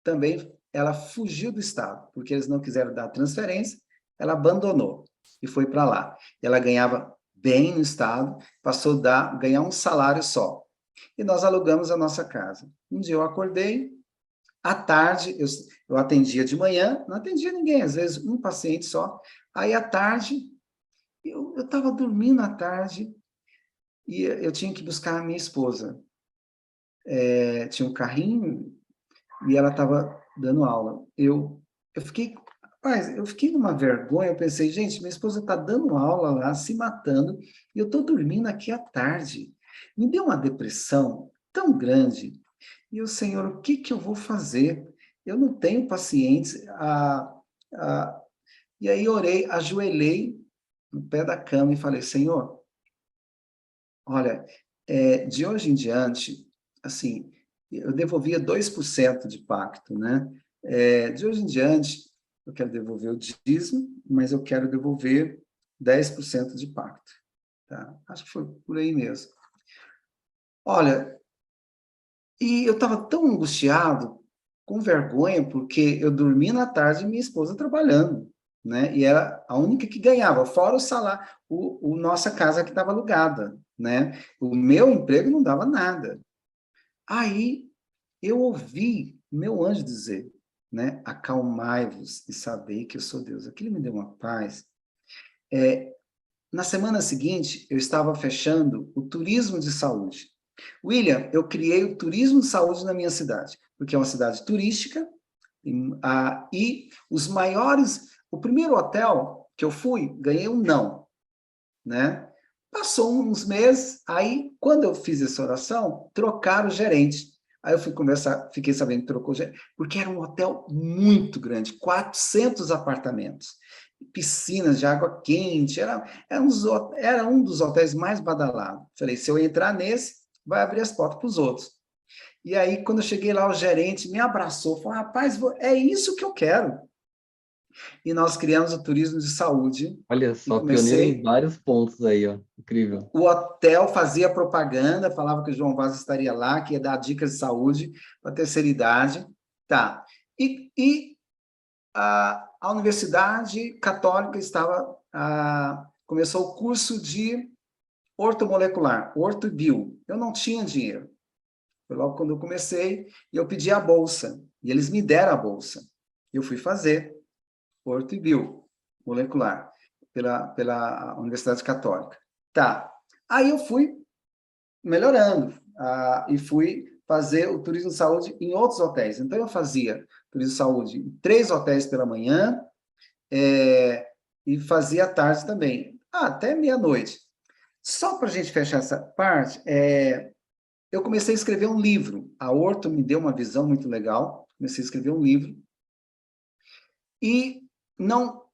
também, ela fugiu do estado, porque eles não quiseram dar transferência, ela abandonou e foi para lá. Ela ganhava bem no estado, passou a ganhar um salário só. E nós alugamos a nossa casa. Um dia eu acordei, à tarde, eu atendia de manhã, não atendia ninguém, às vezes um paciente só. Aí, à tarde, eu estava dormindo à tarde e eu tinha que buscar a minha esposa. Tinha um carrinho e ela estava dando aula. Eu fiquei numa vergonha, eu pensei, gente, minha esposa está dando aula lá, se matando, e eu estou dormindo aqui à tarde. Me deu uma depressão tão grande. E o Senhor, o que que eu vou fazer? Eu não tenho pacientes. E aí orei, ajoelhei no pé da cama e falei, Senhor, olha, de hoje em diante, assim, eu devolvia 2% de pacto, né? De hoje em diante, eu quero devolver o dízimo, mas eu quero devolver 10% de pacto, tá? Acho que foi por aí mesmo. Olha, e eu estava tão angustiado, com vergonha, porque eu dormia na tarde e minha esposa trabalhando, né? E era a única que ganhava, fora o salário, nossa casa que estava alugada, né? O meu emprego não dava nada. Aí eu ouvi meu anjo dizer, né? Acalmai-vos e sabei que eu sou Deus. Aquilo me deu uma paz. Na semana seguinte, eu estava fechando o turismo de saúde. William, eu criei o turismo de saúde na minha cidade, porque é uma cidade turística, e os maiores... O primeiro hotel que eu fui, ganhei um não, né? Passou uns meses, aí, quando eu fiz essa oração, trocaram o gerente. Aí eu fui conversar, fiquei sabendo que trocou o gerente, porque era um hotel muito grande, 400 apartamentos, piscinas de água quente, era um dos hotéis mais badalados. Falei, se eu entrar nesse, vai abrir as portas para os outros. E aí, quando eu cheguei lá, o gerente me abraçou, falou, rapaz, é isso que eu quero. E nós criamos o turismo de saúde, Olha e só, pioneiro em comecei... vários pontos aí, ó. Incrível. O hotel fazia propaganda, falava que o João Vaz estaria lá, que ia dar dicas de saúde para a terceira idade. Tá. E a Universidade Católica começou o curso de ortomolecular, ortobio. Eu não tinha dinheiro. Foi logo quando eu comecei, e eu pedi a bolsa. E eles me deram a bolsa. Eu fui fazer ortobio molecular pela Universidade Católica. Tá. Aí eu fui melhorando, e fui fazer o turismo de saúde em outros hotéis. Então, eu fazia turismo de saúde em 3 hotéis pela manhã, e fazia à tarde também, até meia-noite. Só para a gente fechar essa parte, eu comecei a escrever um livro. A Orto me deu uma visão muito legal, comecei a escrever um livro, e não...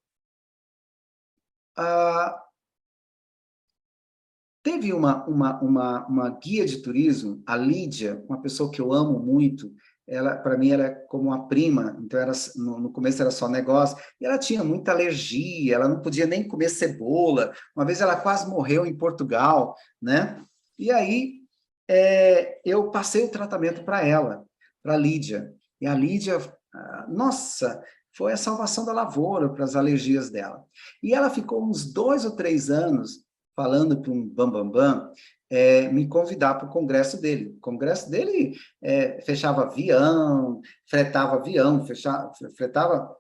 Teve uma guia de turismo, a Lídia, uma pessoa que eu amo muito, ela, para mim, ela é como uma prima, então no começo era só negócio, e ela tinha muita alergia, ela não podia nem comer cebola, uma vez ela quase morreu em Portugal, né? E aí, eu passei o tratamento para ela, para a Lídia, e a Lídia, nossa, foi a salvação da lavoura para as alergias dela. E ela ficou uns 2 ou 3 anos falando para um bambambam, me convidar para o congresso dele. O congresso dele fechava avião, fretava avião, fretava,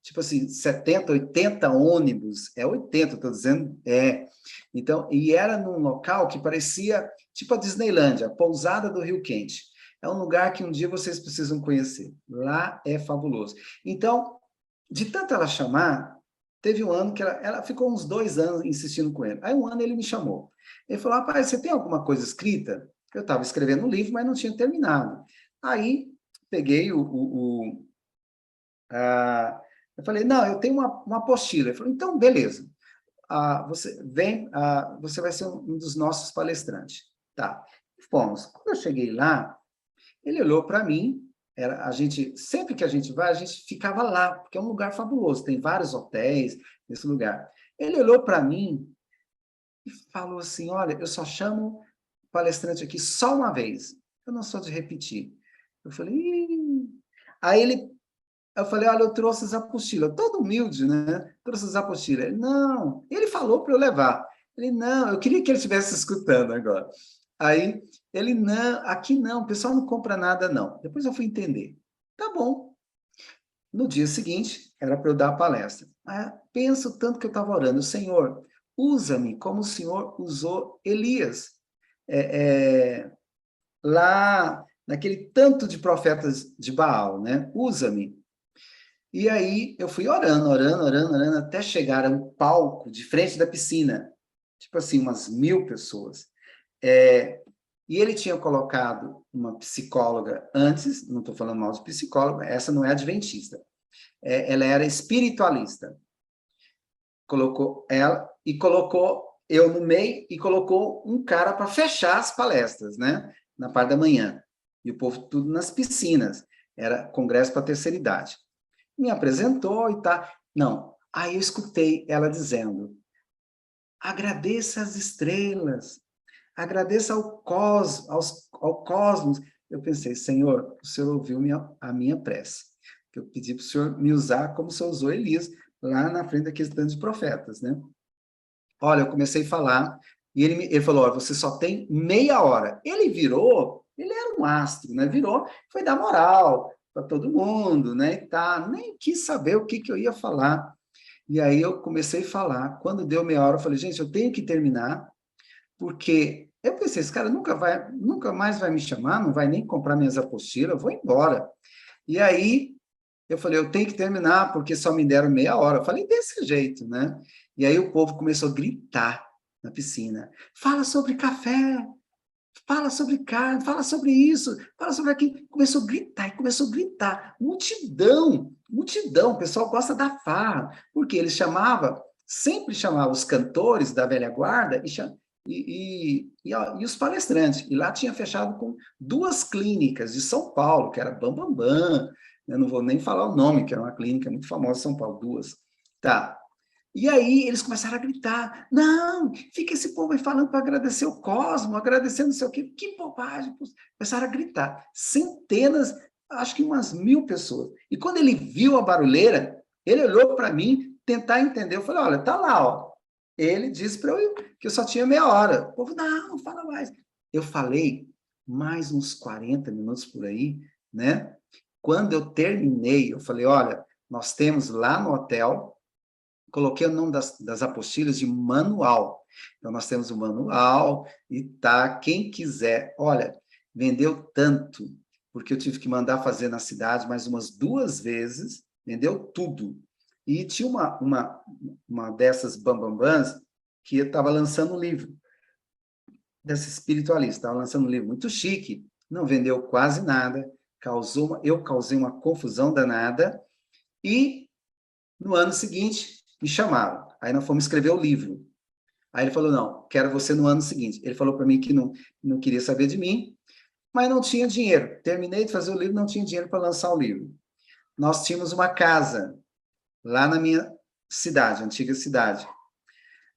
tipo assim, 70, 80 ônibus, 80, estou dizendo, Então, e era num local que parecia, tipo a Disneylândia, a pousada do Rio Quente. É um lugar que um dia vocês precisam conhecer. Lá é fabuloso. Então, de tanto ela chamar, teve um ano que ela ficou uns 2 anos insistindo com ele. Aí um ano ele me chamou. Ele falou, rapaz, você tem alguma coisa escrita? Eu estava escrevendo um livro, mas não tinha terminado. Aí peguei eu falei, não, eu tenho uma apostila. Ele falou, então, beleza. Você vai ser um dos nossos palestrantes. Tá. Fomos. Quando eu cheguei lá, ele olhou para mim, sempre que a gente vai, a gente ficava lá, porque é um lugar fabuloso, tem vários hotéis nesse lugar. Ele olhou para mim e falou assim, olha, eu só chamo palestrante aqui só uma vez, eu não sou de repetir. Eu falei, Ih. Eu falei, olha, eu trouxe as apostilas, todo humilde, né? Trouxe as apostilas. Ele, não, ele falou para eu levar. Ele, não, eu queria que ele estivesse escutando agora. Aí, ele, não, aqui não, o pessoal não compra nada, não. Depois eu fui entender. Tá bom. No dia seguinte, era para eu dar a palestra. Penso tanto que eu estava orando, Senhor, usa-me como o Senhor usou Elias. Lá, naquele tanto de profetas de Baal, né? Usa-me. E aí, eu fui orando, orando, orando, orando, até chegar a um palco de frente da piscina. Tipo assim, umas 1000 pessoas. E ele tinha colocado uma psicóloga antes, não estou falando mal de psicóloga, essa não é adventista, ela era espiritualista. Colocou ela e colocou eu no meio e colocou um cara para fechar as palestras, né? Na parte da manhã. E o povo tudo nas piscinas. Era congresso para a terceira idade. Me apresentou e tá. Não. Aí eu escutei ela dizendo, agradeça as estrelas, agradeça ao cosmos Eu pensei, Senhor, o Senhor ouviu a minha prece, que eu pedi para o Senhor me usar como o Senhor usou Elias, lá na frente daquele tanto de profetas, né? Olha, eu comecei a falar, e ele falou, olha, você só tem meia hora. Ele virou, ele era um astro, né? Virou, foi dar moral para todo mundo, né? E tá, nem quis saber o que eu ia falar. E aí eu comecei a falar. Quando deu meia hora, eu falei, gente, eu tenho que terminar, porque eu pensei, esse cara nunca mais vai me chamar, não vai nem comprar minhas apostilas, eu vou embora. E aí eu falei, eu tenho que terminar, porque só me deram meia hora. Eu falei desse jeito, né? E aí o povo começou a gritar na piscina. Fala sobre café, fala sobre carne, fala sobre isso, fala sobre aquilo. Começou a gritar, e começou a gritar. Multidão, multidão. O pessoal gosta da farra, porque ele sempre chamava os cantores da velha guarda e os palestrantes. E lá tinha fechado com 2 clínicas de São Paulo, que era Bambambam, eu não vou nem falar o nome, que era uma clínica muito famosa em São Paulo, 2. Tá. E aí eles começaram a gritar, não, fica esse povo aí falando para agradecer o Cosmo, agradecer não sei o quê, que bobagem. Começaram a gritar, centenas, acho que umas 1000 pessoas. E quando ele viu a barulheira, ele olhou para mim, tentar entender, eu falei, olha, tá lá, ó. Ele disse para eu ir, que eu só tinha meia hora. O povo, não, fala mais. Eu falei mais uns 40 minutos por aí, né? Quando eu terminei, eu falei, olha, nós temos lá no hotel, coloquei o nome das apostilas de manual. Então, nós temos o manual e tá, quem quiser, olha, vendeu tanto, porque eu tive que mandar fazer na cidade mais umas 2 vezes, vendeu tudo. E tinha uma dessas bambambãs que estava lançando um livro, dessa espiritualista, estava lançando um livro muito chique, não vendeu quase nada, eu causei uma confusão danada, e no ano seguinte me chamaram. Aí nós fomos escrever o livro. Aí ele falou, não, quero você no ano seguinte. Ele falou para mim que não queria saber de mim, mas não tinha dinheiro. Terminei de fazer o livro, não tinha dinheiro para lançar o livro. Nós tínhamos uma casa lá na minha cidade, antiga cidade.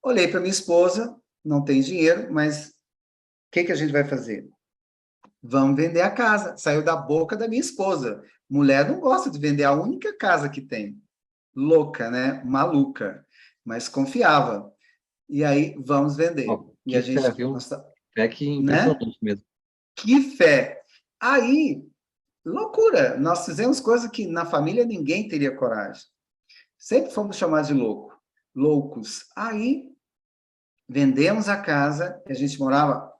Olhei para minha esposa, não tem dinheiro, mas o que a gente vai fazer? Vamos vender a casa. Saiu da boca da minha esposa. Mulher não gosta de vender a única casa que tem. Louca, né? Maluca. Mas confiava. E aí, vamos vender. Ó, E a que fé, gente... viu? Fé que Né? impressionante mesmo. Que fé! Aí, loucura. Nós fizemos coisas que na família ninguém teria coragem. Sempre fomos chamados de loucos. Aí, vendemos a casa, a gente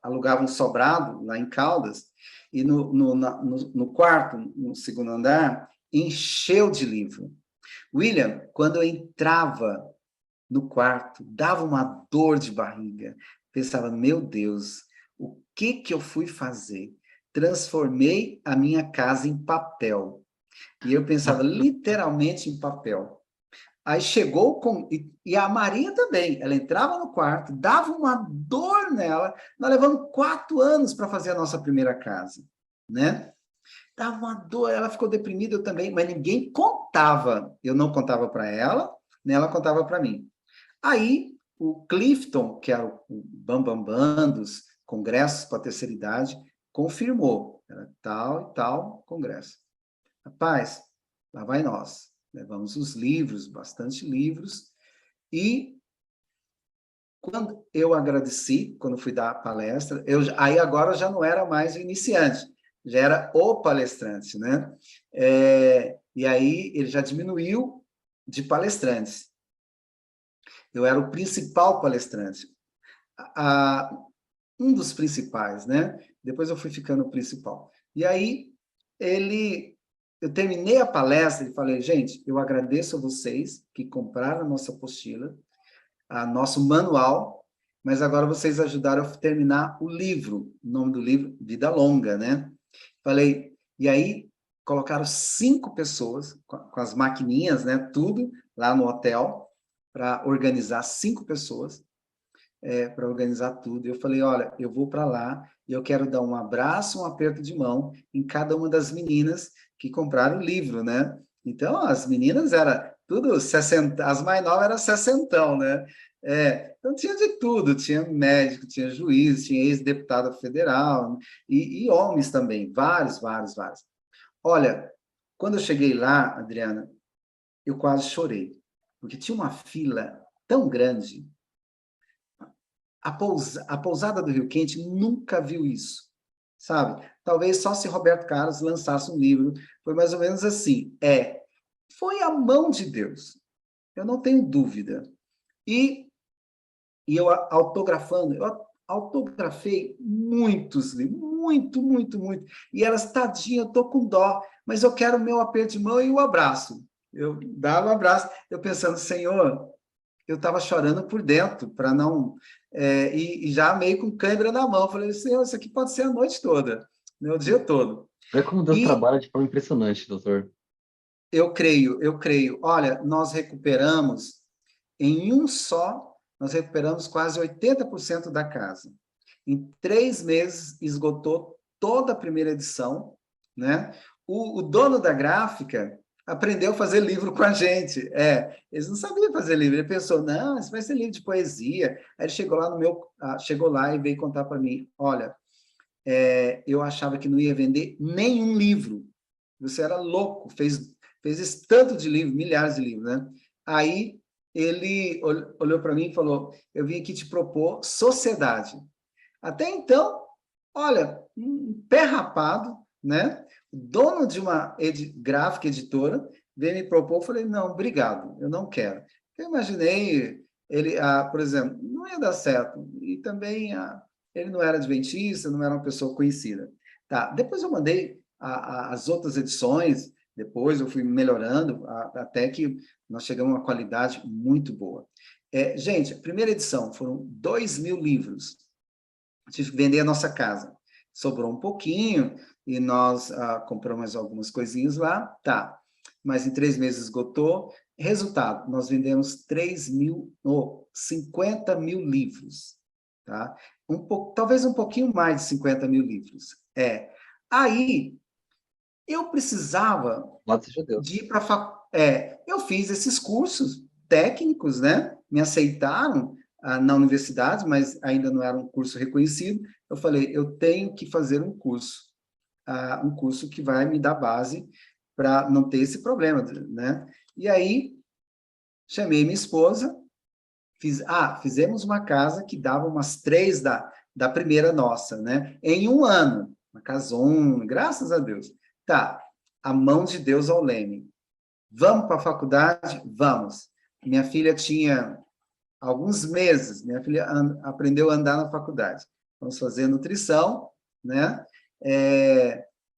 alugava um sobrado lá em Caldas, e no quarto, no segundo andar, encheu de livro. William, quando eu entrava no quarto, dava uma dor de barriga. Pensava, meu Deus, o que eu fui fazer? Transformei a minha casa em papel. E eu pensava literalmente em papel. Aí chegou e a Maria também, ela entrava no quarto, dava uma dor nela, nós levamos 4 anos para fazer a nossa primeira casa, né? Dava uma dor, ela ficou deprimida, eu também, mas ninguém contava. Eu não contava para ela, nem ela contava para mim. Aí, o Clifton, que era o bambambam dos congressos para a terceira idade, confirmou, era tal e tal congresso. Rapaz, lá vai nós. Levamos os livros, bastante livros, e quando eu agradeci, quando fui dar a palestra, aí agora eu já não era mais o iniciante, já era o palestrante, né? E aí ele já diminuiu de palestrantes. Eu era o principal palestrante. Um dos principais, né? Depois eu fui ficando o principal. E aí, eu terminei a palestra e falei, gente, eu agradeço a vocês que compraram a nossa apostila, nosso manual, mas agora vocês ajudaram a terminar o livro, o nome do livro, Vida Longa, né? Falei, e aí colocaram 5 pessoas, com as maquininhas, né? Tudo, lá no hotel, para organizar 5 pessoas, para organizar tudo. Eu falei, olha, eu vou para lá e eu quero dar um abraço, um aperto de mão em cada uma das meninas que compraram o livro, né? Então, as meninas eram tudo 60, as mais novas eram 60, né? Então tinha de tudo, tinha médico, tinha juiz, tinha ex-deputado federal, e homens também, vários, vários, vários. Olha, quando eu cheguei lá, Adriana, eu quase chorei, porque tinha uma fila tão grande. A pousada do Rio Quente nunca viu isso, sabe? Talvez só se Roberto Carlos lançasse um livro, foi mais ou menos assim. Foi a mão de Deus, eu não tenho dúvida. E eu autografei muitos livros, muito, muito, muito. E elas, tadinha, eu tô com dó, mas eu quero o meu aperto de mão e o abraço. Eu dava um abraço, eu pensando, Senhor, eu estava chorando por dentro, para não... e já meio com câimbra na mão. Falei, Senhor, isso aqui pode ser a noite toda, né, o dia todo. É como Deus E trabalha de forma impressionante, doutor. eu creio. Olha, nós recuperamos, em um só, nós recuperamos quase 80% da casa. Em 3 meses, esgotou toda a primeira edição, né? O dono da gráfica aprendeu a fazer livro com a gente. Eles não sabiam fazer livro. Ele pensou, não, isso vai ser livro de poesia. Aí ele chegou lá e veio contar para mim, olha, eu achava que não ia vender nenhum livro. Você era louco, fez esse tanto de livro, milhares de livros, né? Aí ele olhou para mim e falou, eu vim aqui te propor sociedade. Até então, olha, um pé rapado, né? Dono de uma gráfica editora, veio me propor, eu falei, não, obrigado, eu não quero. Eu imaginei ele, por exemplo, não ia dar certo. E também ele não era adventista, não era uma pessoa conhecida. Tá, depois eu mandei as outras edições, depois eu fui melhorando, até que nós chegamos a uma qualidade muito boa. Gente, a primeira edição foram 2.000 livros. Tive que vender a nossa casa. Sobrou um pouquinho e nós compramos algumas coisinhas lá, tá. Mas em 3 meses esgotou. Resultado, nós vendemos 50 mil livros, tá? Talvez um pouquinho mais de 50 mil livros. Aí, eu precisava Louvado seja Deus. de ir para eu fiz esses cursos técnicos, né? Me aceitaram na universidade, mas ainda não era um curso reconhecido. Eu falei, eu tenho que fazer um curso que vai me dar base para não ter esse problema, né? E aí, chamei minha esposa, fizemos uma casa que dava umas 3 da primeira nossa, né? Em um ano, uma casona, graças a Deus. Tá, a mão de Deus ao leme. Vamos para a faculdade? Vamos. Minha filha tinha alguns meses, minha filha aprendeu a andar na faculdade. Vamos fazer nutrição, né?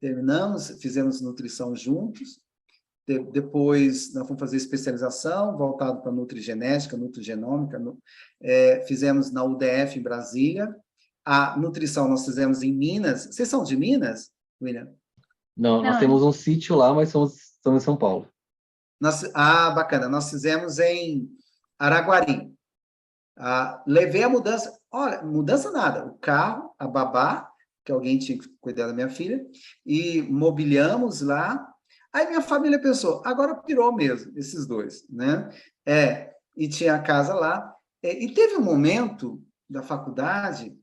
Terminamos, fizemos nutrição juntos. Depois, nós fomos fazer especialização, voltado para nutrigenética, nutrigenômica. Fizemos na UDF, em Brasília. A nutrição nós fizemos em Minas. Vocês são de Minas, William? Não, nós temos um sítio lá, mas estamos em São Paulo. Bacana. Nós fizemos em Araguari. Levei a mudança. Olha, mudança nada. O carro, a babá, que alguém tinha que cuidar da minha filha, e mobiliamos lá. Aí minha família pensou, agora pirou mesmo, esses dois, né? E tinha a casa lá. E teve um momento da faculdade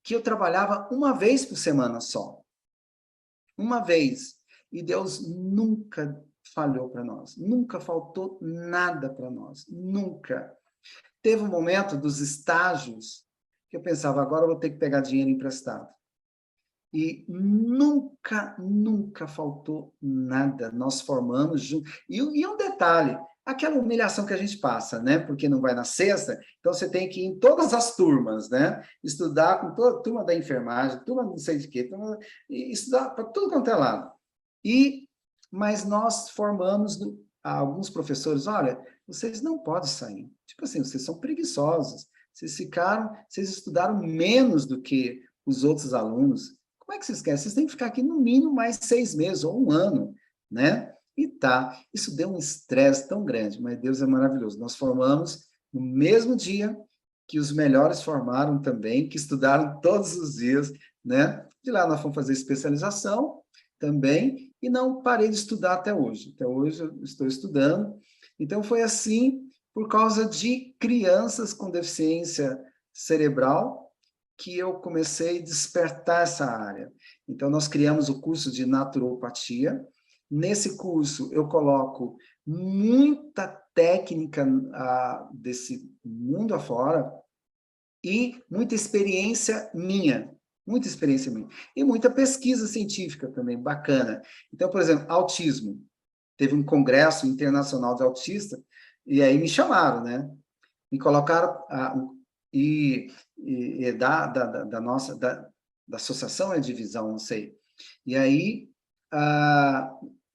que eu trabalhava uma vez por semana só. Uma vez. E Deus nunca falhou para nós. Nunca faltou nada para nós. Nunca. Teve um momento dos estágios que eu pensava, agora eu vou ter que pegar dinheiro emprestado. E nunca, nunca faltou nada. Nós formamos juntos. E um detalhe, aquela humilhação que a gente passa, né? Porque não vai na sexta, então você tem que ir em todas as turmas, né? Estudar com toda a turma da enfermagem, turma não sei de quê, estudar para tudo quanto é lado. Mas nós formamos alguns professores, olha, vocês não podem sair. Tipo assim, vocês são preguiçosos. Vocês estudaram menos do que os outros alunos. Como é que vocês querem? Vocês têm que ficar aqui no mínimo mais 6 meses ou 1 ano, né? Isso deu um estresse tão grande, mas Deus é maravilhoso. Nós formamos no mesmo dia que os melhores formaram também, que estudaram todos os dias, né? De lá nós fomos fazer especialização também, e não parei de estudar até hoje. Até hoje eu estou estudando. Então foi assim por causa de crianças com deficiência cerebral, que eu comecei a despertar essa área. Então, nós criamos o curso de naturopatia. Nesse curso, eu coloco muita técnica desse mundo afora e muita experiência minha. Muita experiência minha. E muita pesquisa científica também, bacana. Então, por exemplo, autismo. Teve um congresso internacional de autista, e aí me chamaram, né? Me colocaram, da nossa, da associação, é divisão, não sei. E aí,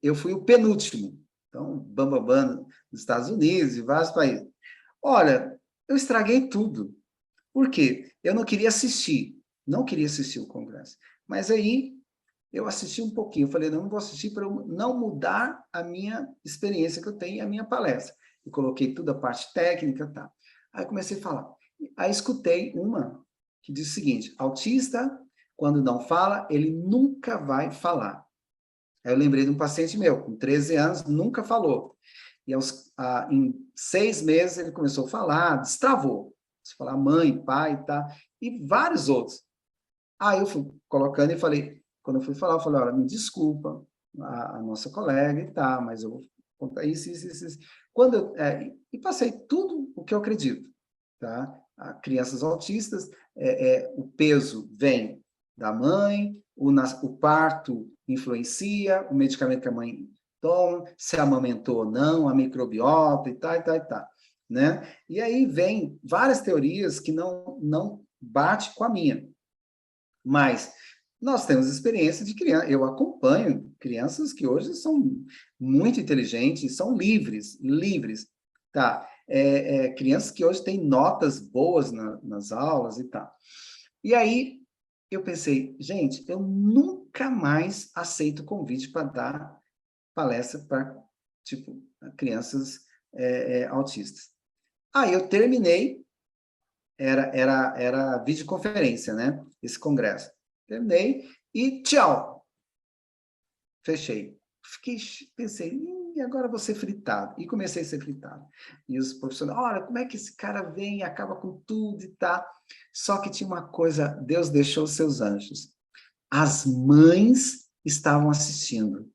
eu fui o penúltimo. Então, bambambam nos Estados Unidos e vários países. Olha, eu estraguei tudo. Por quê? Eu não queria assistir o congresso. Mas aí, eu assisti um pouquinho. Eu falei, não vou assistir para não mudar a minha experiência que eu tenho, a minha palestra. Eu coloquei toda a parte técnica, tá. Aí comecei a falar. Aí escutei uma que diz o seguinte: autista, quando não fala, ele nunca vai falar. Aí eu lembrei de um paciente meu, com 13 anos, nunca falou. E em 6 meses ele começou a falar, destravou. Começou a falar mãe, pai, tá? E vários outros. Aí eu fui colocando e falei, quando eu fui falar, eu falei, olha, me desculpa, a nossa colega e tá, mas eu vou contar isso. E passei tudo o que eu acredito, tá? Crianças autistas, o peso vem da mãe, o parto influencia, o medicamento que a mãe toma, se amamentou ou não, a microbiota e tá, né? E aí vem várias teorias que não bate com a minha. Mas nós temos experiência de criança. Eu acompanho crianças que hoje são muito inteligentes, são livres, tá? Crianças que hoje têm notas boas nas aulas e tal. E aí eu pensei, gente, eu nunca mais aceito convite para dar palestra para, tipo, crianças autistas. Aí eu terminei, era videoconferência, né? Esse congresso. Terminei e tchau. Fechei. Pensei, agora vou ser fritado. E comecei a ser fritado. E os profissionais, olha, como é que esse cara vem e acaba com tudo e tá. Só que tinha uma coisa, Deus deixou os seus anjos. As mães estavam assistindo.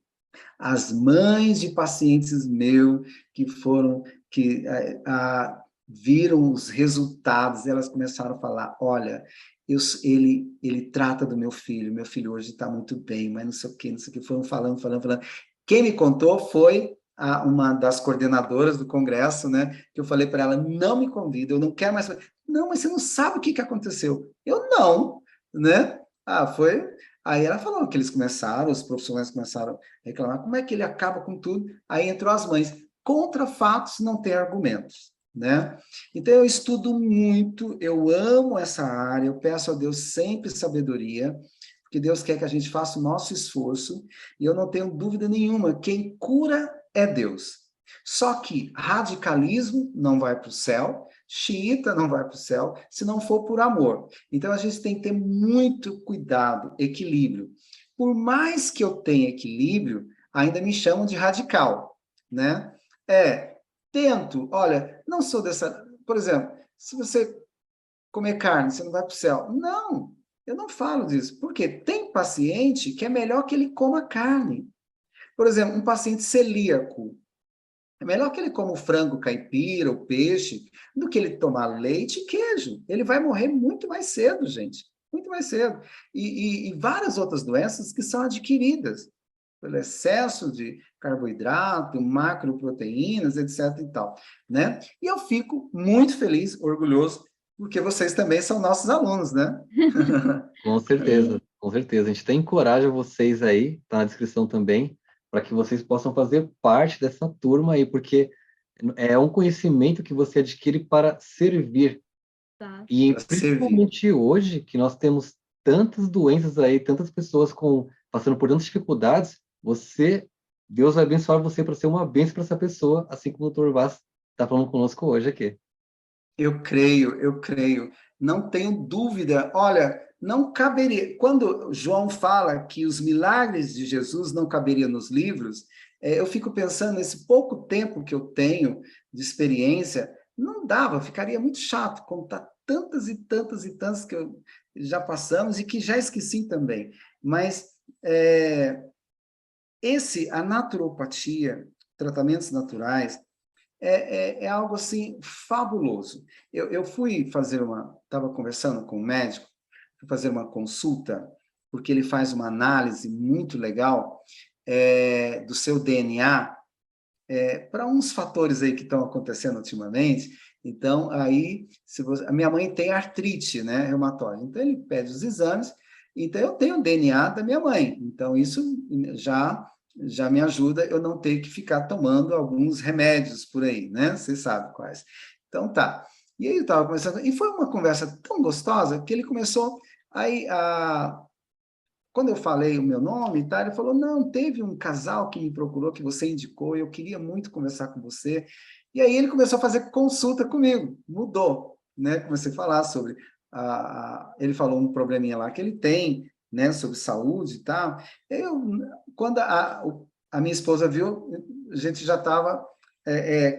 As mães de pacientes meus que viram os resultados, elas começaram a falar, olha, ele trata do meu filho hoje está muito bem, mas não sei o que, foram falando. Quem me contou foi uma das coordenadoras do congresso, né, que eu falei para ela, não me convida, eu não quero mais... Não, mas você não sabe o que aconteceu. Eu não, né? Aí ela falou que os profissionais começaram a reclamar, como é que ele acaba com tudo? Aí entrou as mães. Contra fatos não tem argumentos, né? Então eu estudo muito, eu amo essa área, eu peço a Deus sempre sabedoria, porque Deus quer que a gente faça o nosso esforço, e eu não tenho dúvida nenhuma, quem cura é Deus. Só que radicalismo não vai para o céu, xiita não vai para o céu, se não for por amor. Então, a gente tem que ter muito cuidado, equilíbrio. Por mais que eu tenha equilíbrio, ainda me chamam de radical, né? Tento, olha, não sou dessa... Por exemplo, se você comer carne, você não vai para o céu. Não, eu não falo disso. Por quê? Tem paciente que é melhor que ele coma carne. Por exemplo, um paciente celíaco, é melhor que ele coma o frango caipira, o peixe, do que ele tomar leite e queijo. Ele vai morrer muito mais cedo, gente. Muito mais cedo. E várias outras doenças que são adquiridas pelo excesso de carboidrato, macroproteínas, etc. e tal, né? E eu fico muito feliz, orgulhoso, porque vocês também são nossos alunos, né? Com certeza, com certeza. A gente até encoraja vocês aí, tá na descrição também, para que vocês possam fazer parte dessa turma aí, porque é um conhecimento que você adquire para servir. Tá. E Para servir. principalmente hoje, que nós temos tantas doenças aí, tantas pessoas passando por tantas dificuldades, Deus vai abençoar você para ser uma bênção para essa pessoa, assim como o Dr. Vaz está falando conosco hoje aqui. Eu creio. Não tenho dúvida. Olha, não caberia... Quando João fala que os milagres de Jesus não caberiam nos livros, eu fico pensando, nesse pouco tempo que eu tenho de experiência, não dava, ficaria muito chato contar tantas e tantas e tantas que já passamos e que já esqueci também. Mas a naturopatia, tratamentos naturais, é algo assim fabuloso. Eu fui fazer estava conversando com um médico, fui fazer uma consulta, porque ele faz uma análise muito legal do seu DNA, para uns fatores aí que estão acontecendo ultimamente. Então, aí, a minha mãe tem artrite, né, reumatoide, então ele pede os exames, então eu tenho o DNA da minha mãe, então isso já me ajuda eu não ter que ficar tomando alguns remédios por aí, né, você sabe quais. Então, tá. E aí eu estava conversando, e foi uma conversa tão gostosa que ele começou aí quando eu falei o meu nome, tá, ele falou, não, teve um casal que me procurou, que você indicou, e eu queria muito conversar com você. E aí ele começou a fazer consulta comigo, mudou, né? Comecei a falar sobre... ele falou um probleminha lá que ele tem, né, sobre saúde e tal. Quando a minha esposa viu, a gente já estava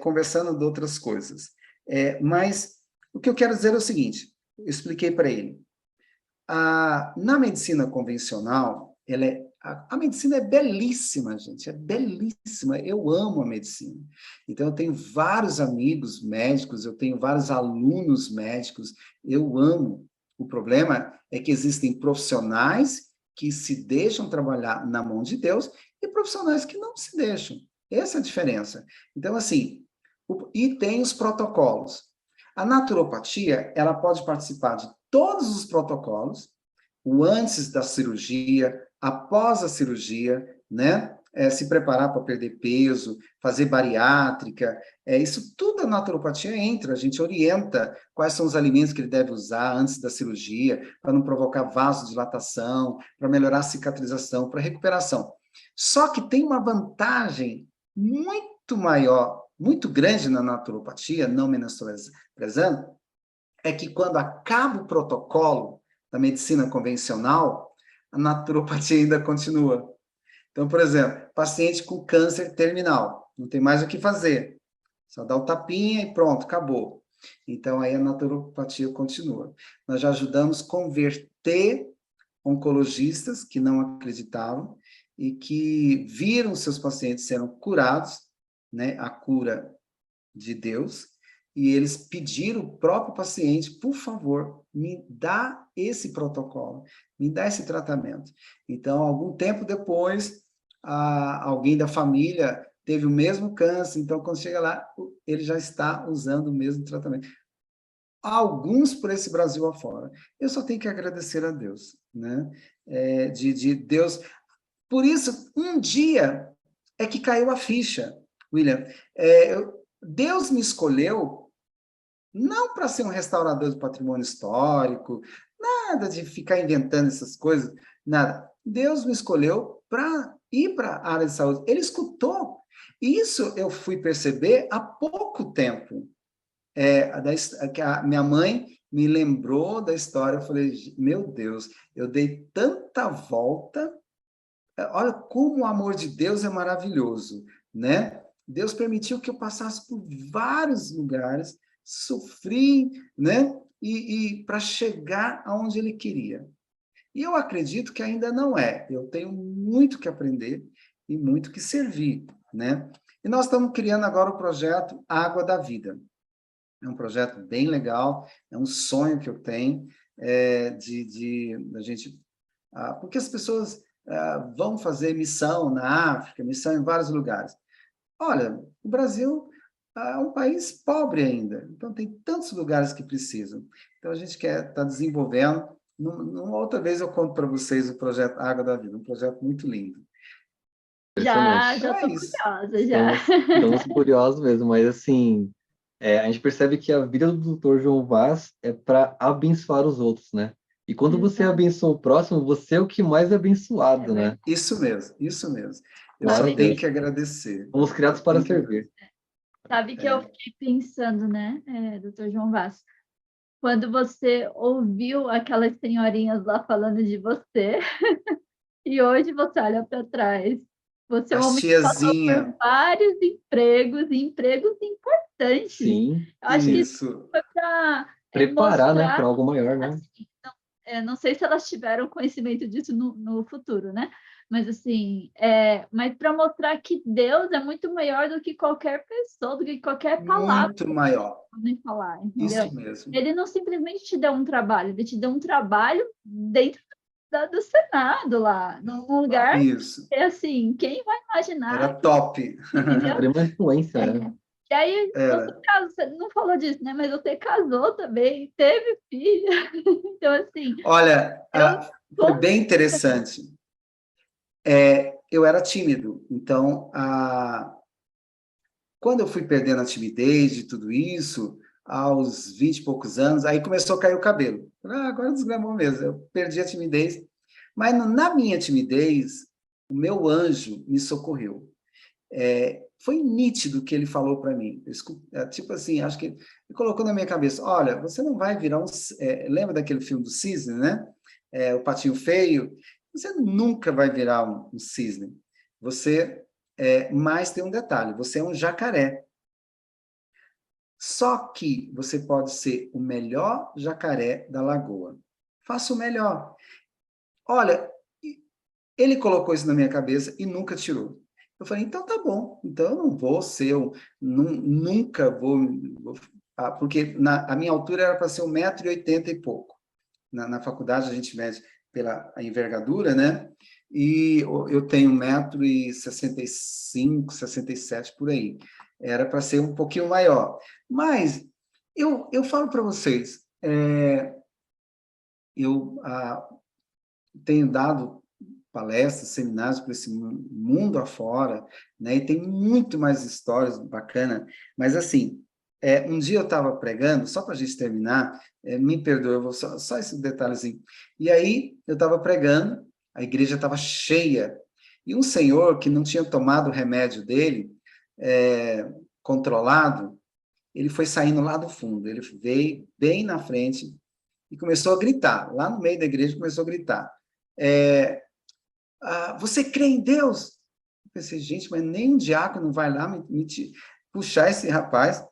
conversando de outras coisas. Mas o que eu quero dizer é o seguinte, eu expliquei para ele. Na medicina convencional, a medicina é belíssima, gente, é belíssima. Eu amo a medicina. Então, eu tenho vários amigos médicos, eu tenho vários alunos médicos, eu amo. O problema é que existem profissionais que se deixam trabalhar na mão de Deus e profissionais que não se deixam. Essa é a diferença. Então, assim, e tem os protocolos. A naturopatia, ela pode participar de todos os protocolos, o antes da cirurgia, após a cirurgia, né? Se preparar para perder peso, fazer bariátrica, isso tudo a naturopatia entra, a gente orienta quais são os alimentos que ele deve usar antes da cirurgia, para não provocar vasodilatação, para melhorar a cicatrização, para recuperação. Só que tem uma vantagem muito maior, muito grande na naturopatia, não menosprezando, é que quando acaba o protocolo da medicina convencional, a naturopatia ainda continua. Então, por exemplo, paciente com câncer terminal, não tem mais o que fazer, só dá o tapinha e pronto, acabou. Então, aí a naturopatia continua. Nós já ajudamos a converter oncologistas que não acreditavam e que viram seus pacientes sendo curados, né, a cura de Deus, e eles pediram o próprio paciente, por favor, me dá esse protocolo, me dá esse tratamento. Então, algum tempo depois, alguém da família teve o mesmo câncer, então, quando chega lá, ele já está usando o mesmo tratamento. Alguns por esse Brasil afora. Eu só tenho que agradecer a Deus, né? De Deus. Por isso, um dia é que caiu a ficha, William. Deus me escolheu não para ser um restaurador do patrimônio histórico, nada de ficar inventando essas coisas, nada. Deus me escolheu para ir para a área de saúde. Ele escutou. Isso eu fui perceber há pouco tempo. Que a minha mãe me lembrou da história, eu falei, meu Deus, eu dei tanta volta, olha como o amor de Deus é maravilhoso, né? Deus permitiu que eu passasse por vários lugares, sofri, né? E para chegar aonde Ele queria. E eu acredito que ainda não é. Eu tenho muito que aprender e muito que servir, né? E nós estamos criando agora o projeto Água da Vida. É um projeto bem legal, é um sonho que eu tenho da gente... porque as pessoas vão fazer missão na África, missão em vários lugares. Olha, o Brasil é um país pobre ainda, então tem tantos lugares que precisam. Então a gente quer estar desenvolvendo. Numa outra vez eu conto para vocês o projeto Água da Vida, um projeto muito lindo. Já Então é estou isso. curiosa, já. Estamos curiosos mesmo, mas assim, a gente percebe que a vida do Dr. João Vaz é para abençoar os outros, né? E quando você Exato. abençoa o próximo, você é o que mais é abençoado, É né? Isso mesmo, isso mesmo. Eu Glória só a tenho Deus. que agradecer. Fomos criados Eu para tenho que servir. Sabe que eu fiquei pensando, né, doutor João Vaz, quando você ouviu aquelas senhorinhas lá falando de você, e hoje você olha para trás, Você é um As homem que passou por tiazinha. vários empregos, e empregos importantes. Sim, Eu acho que isso Isso. foi para preparar, né, para mostrar, algo maior, né? assim, não sei se elas tiveram conhecimento disso no futuro, né? Mas assim, mas para mostrar que Deus é muito maior do que qualquer pessoa, do que qualquer palavra Muito maior. que podem falar, entendeu? Isso mesmo. Ele não simplesmente te deu um trabalho, ele te deu um trabalho dentro do Senado lá, num lugar Isso. que, assim, quem vai imaginar Era que, top. entendeu? Extrema influência, É. né? E aí, você Era. casou, você não falou disso, né? Mas você casou também, teve filha. Então, assim, Olha, eu foi com bem interessante. Eu era tímido, então, quando eu fui perdendo a timidez de tudo isso, aos 20 e poucos anos, aí começou a cair o cabelo. Agora desgramou mesmo, eu perdi a timidez. Mas na minha timidez, o meu anjo me socorreu. Foi nítido que ele falou para mim. Tipo assim, acho que ele colocou na minha cabeça: olha, você não vai virar um. Lembra daquele filme do cisne, né? O Patinho Feio? Você nunca vai virar um cisne. Você. Mas tem um detalhe: você é um jacaré. Só que você pode ser o melhor jacaré da lagoa. Faça o melhor. Olha, ele colocou isso na minha cabeça e nunca tirou. Eu falei, então tá bom, então eu não vou ser, nunca vou porque a minha altura era para ser 1,80 m e pouco. Na faculdade a gente mede pela envergadura, né? E eu tenho 1,65 m, 67 por aí. Era para ser um pouquinho maior. Mas eu falo para vocês, eu tenho dado palestras, seminários para esse mundo afora, né? E tem muito mais histórias bacanas. Mas, assim, um dia eu estava pregando, só para a gente terminar, me perdoa, eu vou só esse detalhezinho. E aí, eu estava pregando, a igreja estava cheia, e um senhor que não tinha tomado o remédio dele, controlado, ele foi saindo lá do fundo, ele veio bem na frente e começou a gritar, lá no meio da igreja começou a gritar. Você crê em Deus? Eu pensei, gente, mas nem um diácono vai lá puxar esse rapaz,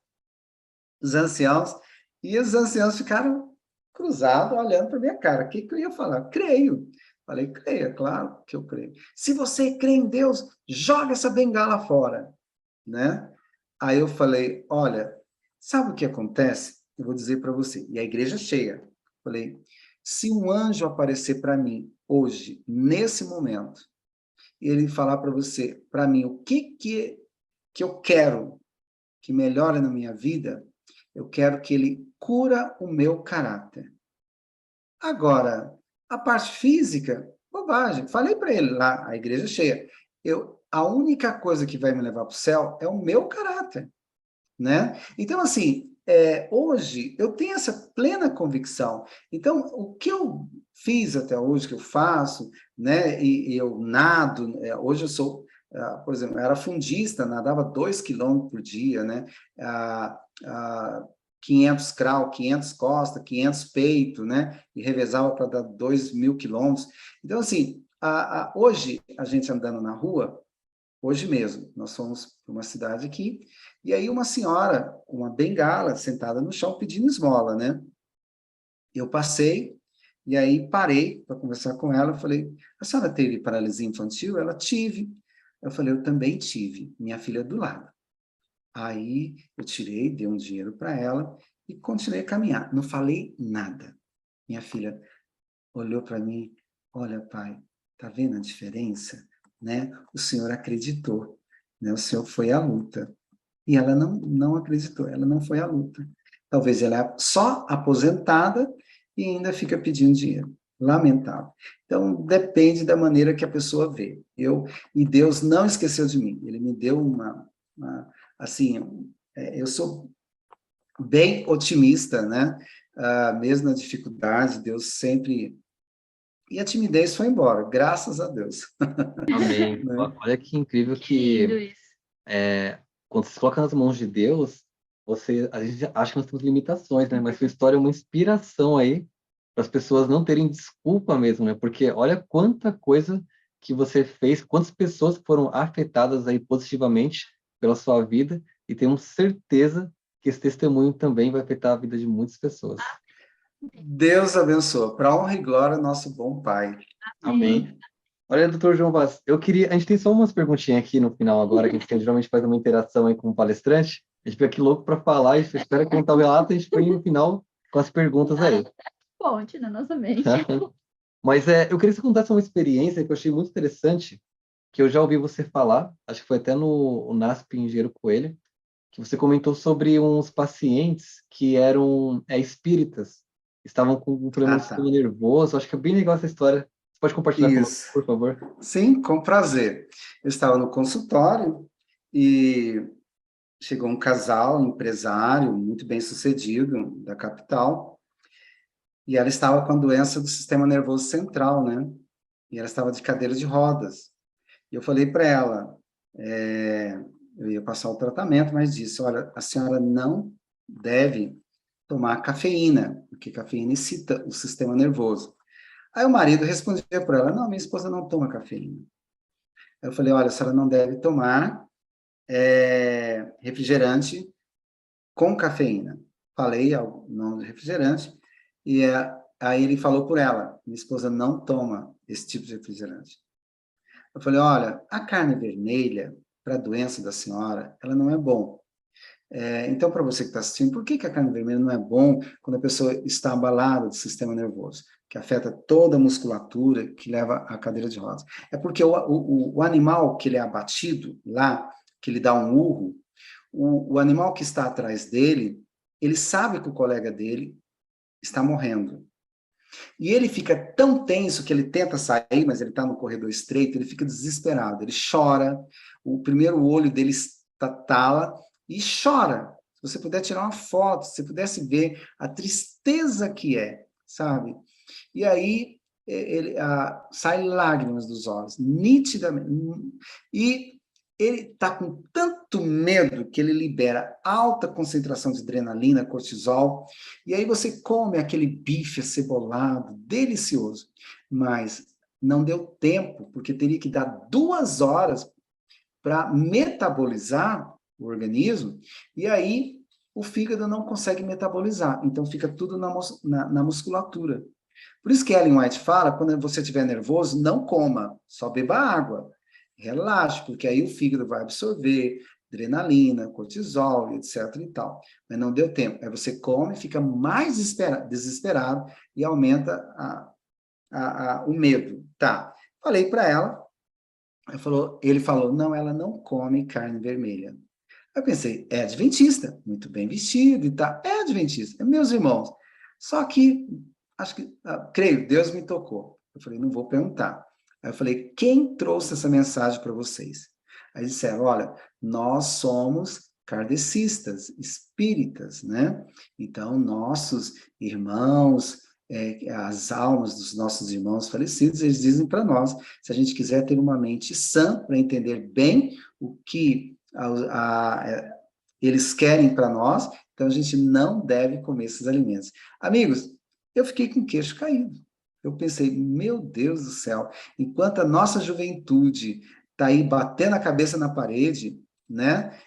os anciãos, e os anciãos ficaram cruzados, olhando para minha cara. O que eu ia falar? Creio. Falei, creia, claro que eu creio. Se você crê em Deus, joga essa bengala fora, né? Aí eu falei, olha, sabe o que acontece? Eu vou dizer para você. E a igreja cheia. Falei, se um anjo aparecer para mim hoje, nesse momento, e ele falar para você, para mim, o que eu quero que melhore na minha vida, eu quero que ele cura o meu caráter. Agora, a parte física, bobagem. Falei para ele lá, a igreja cheia. A única coisa que vai me levar para o céu é o meu caráter, né? Então, assim, hoje eu tenho essa plena convicção. Então, o que eu fiz até hoje, que eu faço, né? E eu nado, hoje eu sou, por exemplo, eu era fundista, nadava 2 quilômetros por dia, né? 500 crawl, 500 costa, 500 peito, né? E revezava para dar 2.000 quilômetros. Então, assim, hoje a gente andando na rua, hoje mesmo, nós fomos para uma cidade aqui, e aí uma senhora, uma bengala, sentada no chão, pedindo esmola, né? Eu passei, e aí parei para conversar com ela, eu falei, a senhora teve paralisia infantil? Ela, tive. Eu falei, eu também tive, minha filha do lado. Aí eu tirei, dei um dinheiro para ela e continuei a caminhar. Não falei nada. Minha filha olhou para mim, olha, pai, tá vendo a diferença? Né? O senhor acreditou, né? O senhor foi à luta. E ela não acreditou, ela não foi à luta. Talvez ela é só aposentada e ainda fica pedindo dinheiro. Lamentável. Então, depende da maneira que a pessoa vê. E Deus não esqueceu de mim. Ele me deu assim, eu sou bem otimista, né? Mesmo na dificuldade, Deus sempre... E a timidez foi embora, graças a Deus. Amém. Né? Olha que incrível que lindo que isso. quando você se coloca nas mãos de Deus, a gente acha que nós temos limitações, né? Mas sua história é uma inspiração aí para as pessoas não terem desculpa mesmo, né? Porque olha quanta coisa que você fez, quantas pessoas foram afetadas aí positivamente pela sua vida, e temos certeza que esse testemunho também vai afetar a vida de muitas pessoas. Deus abençoe. Para honra e glória, nosso bom Pai. Amém. Olha, doutor João Vaz, a gente tem só umas perguntinhas aqui no final agora, que a gente geralmente faz uma interação aí com o palestrante. A gente fica aqui louco para falar, a gente espera contar o relato, a gente põe no final com as perguntas aí. Ponte na nossa mente. Mas eu queria que você contasse uma experiência que eu achei muito interessante, que eu já ouvi você falar, acho que foi até no NASP Engenheiro Coelho, que você comentou sobre uns pacientes que eram espíritas, estavam com um problema Ah, de tá. sistema nervoso. Acho que é bem legal essa história. Você pode compartilhar conosco, Isso. por favor? Sim, com prazer. Eu estava no consultório e chegou um casal, empresário, muito bem-sucedido, da capital, e ela estava com a doença do sistema nervoso central, né? E ela estava de cadeira de rodas. E eu falei para ela, eu ia passar o tratamento, mas disse, olha, a senhora não deve tomar cafeína, porque cafeína excita o sistema nervoso. Aí o marido respondia para ela, não, minha esposa não toma cafeína. Aí eu falei, olha, a senhora não deve tomar refrigerante com cafeína. Falei o nome do refrigerante, e aí ele falou por ela, minha esposa não toma esse tipo de refrigerante. Eu falei, olha, a carne vermelha, para a doença da senhora, ela não é bom. Então, para você que está assistindo, por que a carne vermelha não é bom quando a pessoa está abalada do sistema nervoso, que afeta toda a musculatura que leva à cadeira de rodas? É porque o animal que ele é abatido lá, que ele dá um urro, o animal que está atrás dele, ele sabe que o colega dele está morrendo. E ele fica tão tenso que ele tenta sair, mas ele está no corredor estreito, ele fica desesperado, ele chora, o primeiro olho dele estatala e chora. Se você puder tirar uma foto, se você pudesse ver a tristeza que é, sabe? E aí sai lágrimas dos olhos, nitidamente. E ele está com tanto medo que ele libera alta concentração de adrenalina, cortisol, e aí você come aquele bife acebolado, delicioso, mas não deu tempo, porque teria que dar 2 horas para metabolizar o organismo, e aí o fígado não consegue metabolizar, então fica tudo na musculatura. Por isso que Ellen White fala, quando você estiver nervoso, não coma, só beba água. Relaxe, porque aí o fígado vai absorver adrenalina, cortisol, etc. e tal. Mas não deu tempo. Aí você come, fica mais desesperado e aumenta o medo. Tá. Falei para ela, ele falou, não, ela não come carne vermelha. Eu pensei, é adventista, muito bem vestido e tal. É adventista, é meus irmãos. Só que, creio, Deus me tocou. Eu falei, não vou perguntar. Aí eu falei, quem trouxe essa mensagem para vocês? Aí disseram, olha, nós somos kardecistas, espíritas, né? Então, nossos irmãos, as almas dos nossos irmãos falecidos, eles dizem para nós, se a gente quiser ter uma mente sã, para entender bem o que eles querem para nós, então a gente não deve comer esses alimentos. Amigos, eu fiquei com o queixo caído. Eu pensei, meu Deus do céu, enquanto a nossa juventude está aí batendo a cabeça na parede, né?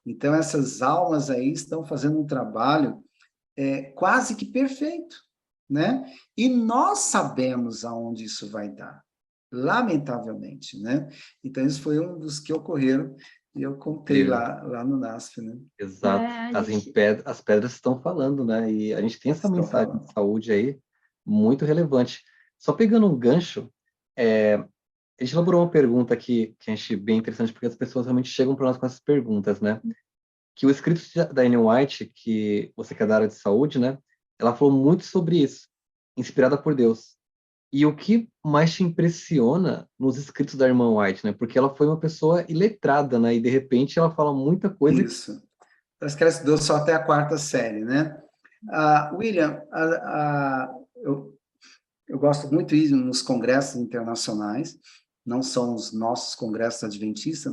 Então essas almas aí estão fazendo um trabalho quase que perfeito, né? E nós sabemos aonde isso vai dar, lamentavelmente, né? Então, isso foi um dos que ocorreram e eu contei Incrível. lá no NASF, né? Exato. As pedras estão falando, né? E a gente tem essa Estou mensagem falando. de saúde aí muito relevante. Só pegando um gancho, a gente elaborou uma pergunta aqui que a gente bem interessante, porque as pessoas realmente chegam para nós com essas perguntas, né? Que o escrito da Ellen White, que você que é da área de saúde, né? Ela falou muito sobre isso, inspirada por Deus. E o que mais te impressiona nos escritos da irmã White, né? Porque ela foi uma pessoa iletrada, né? E de repente ela fala muita coisa. Isso. Parece que ela estudou só até a 4ª série, né? William, eu gosto muito de ir nos congressos internacionais, não são os nossos congressos adventistas,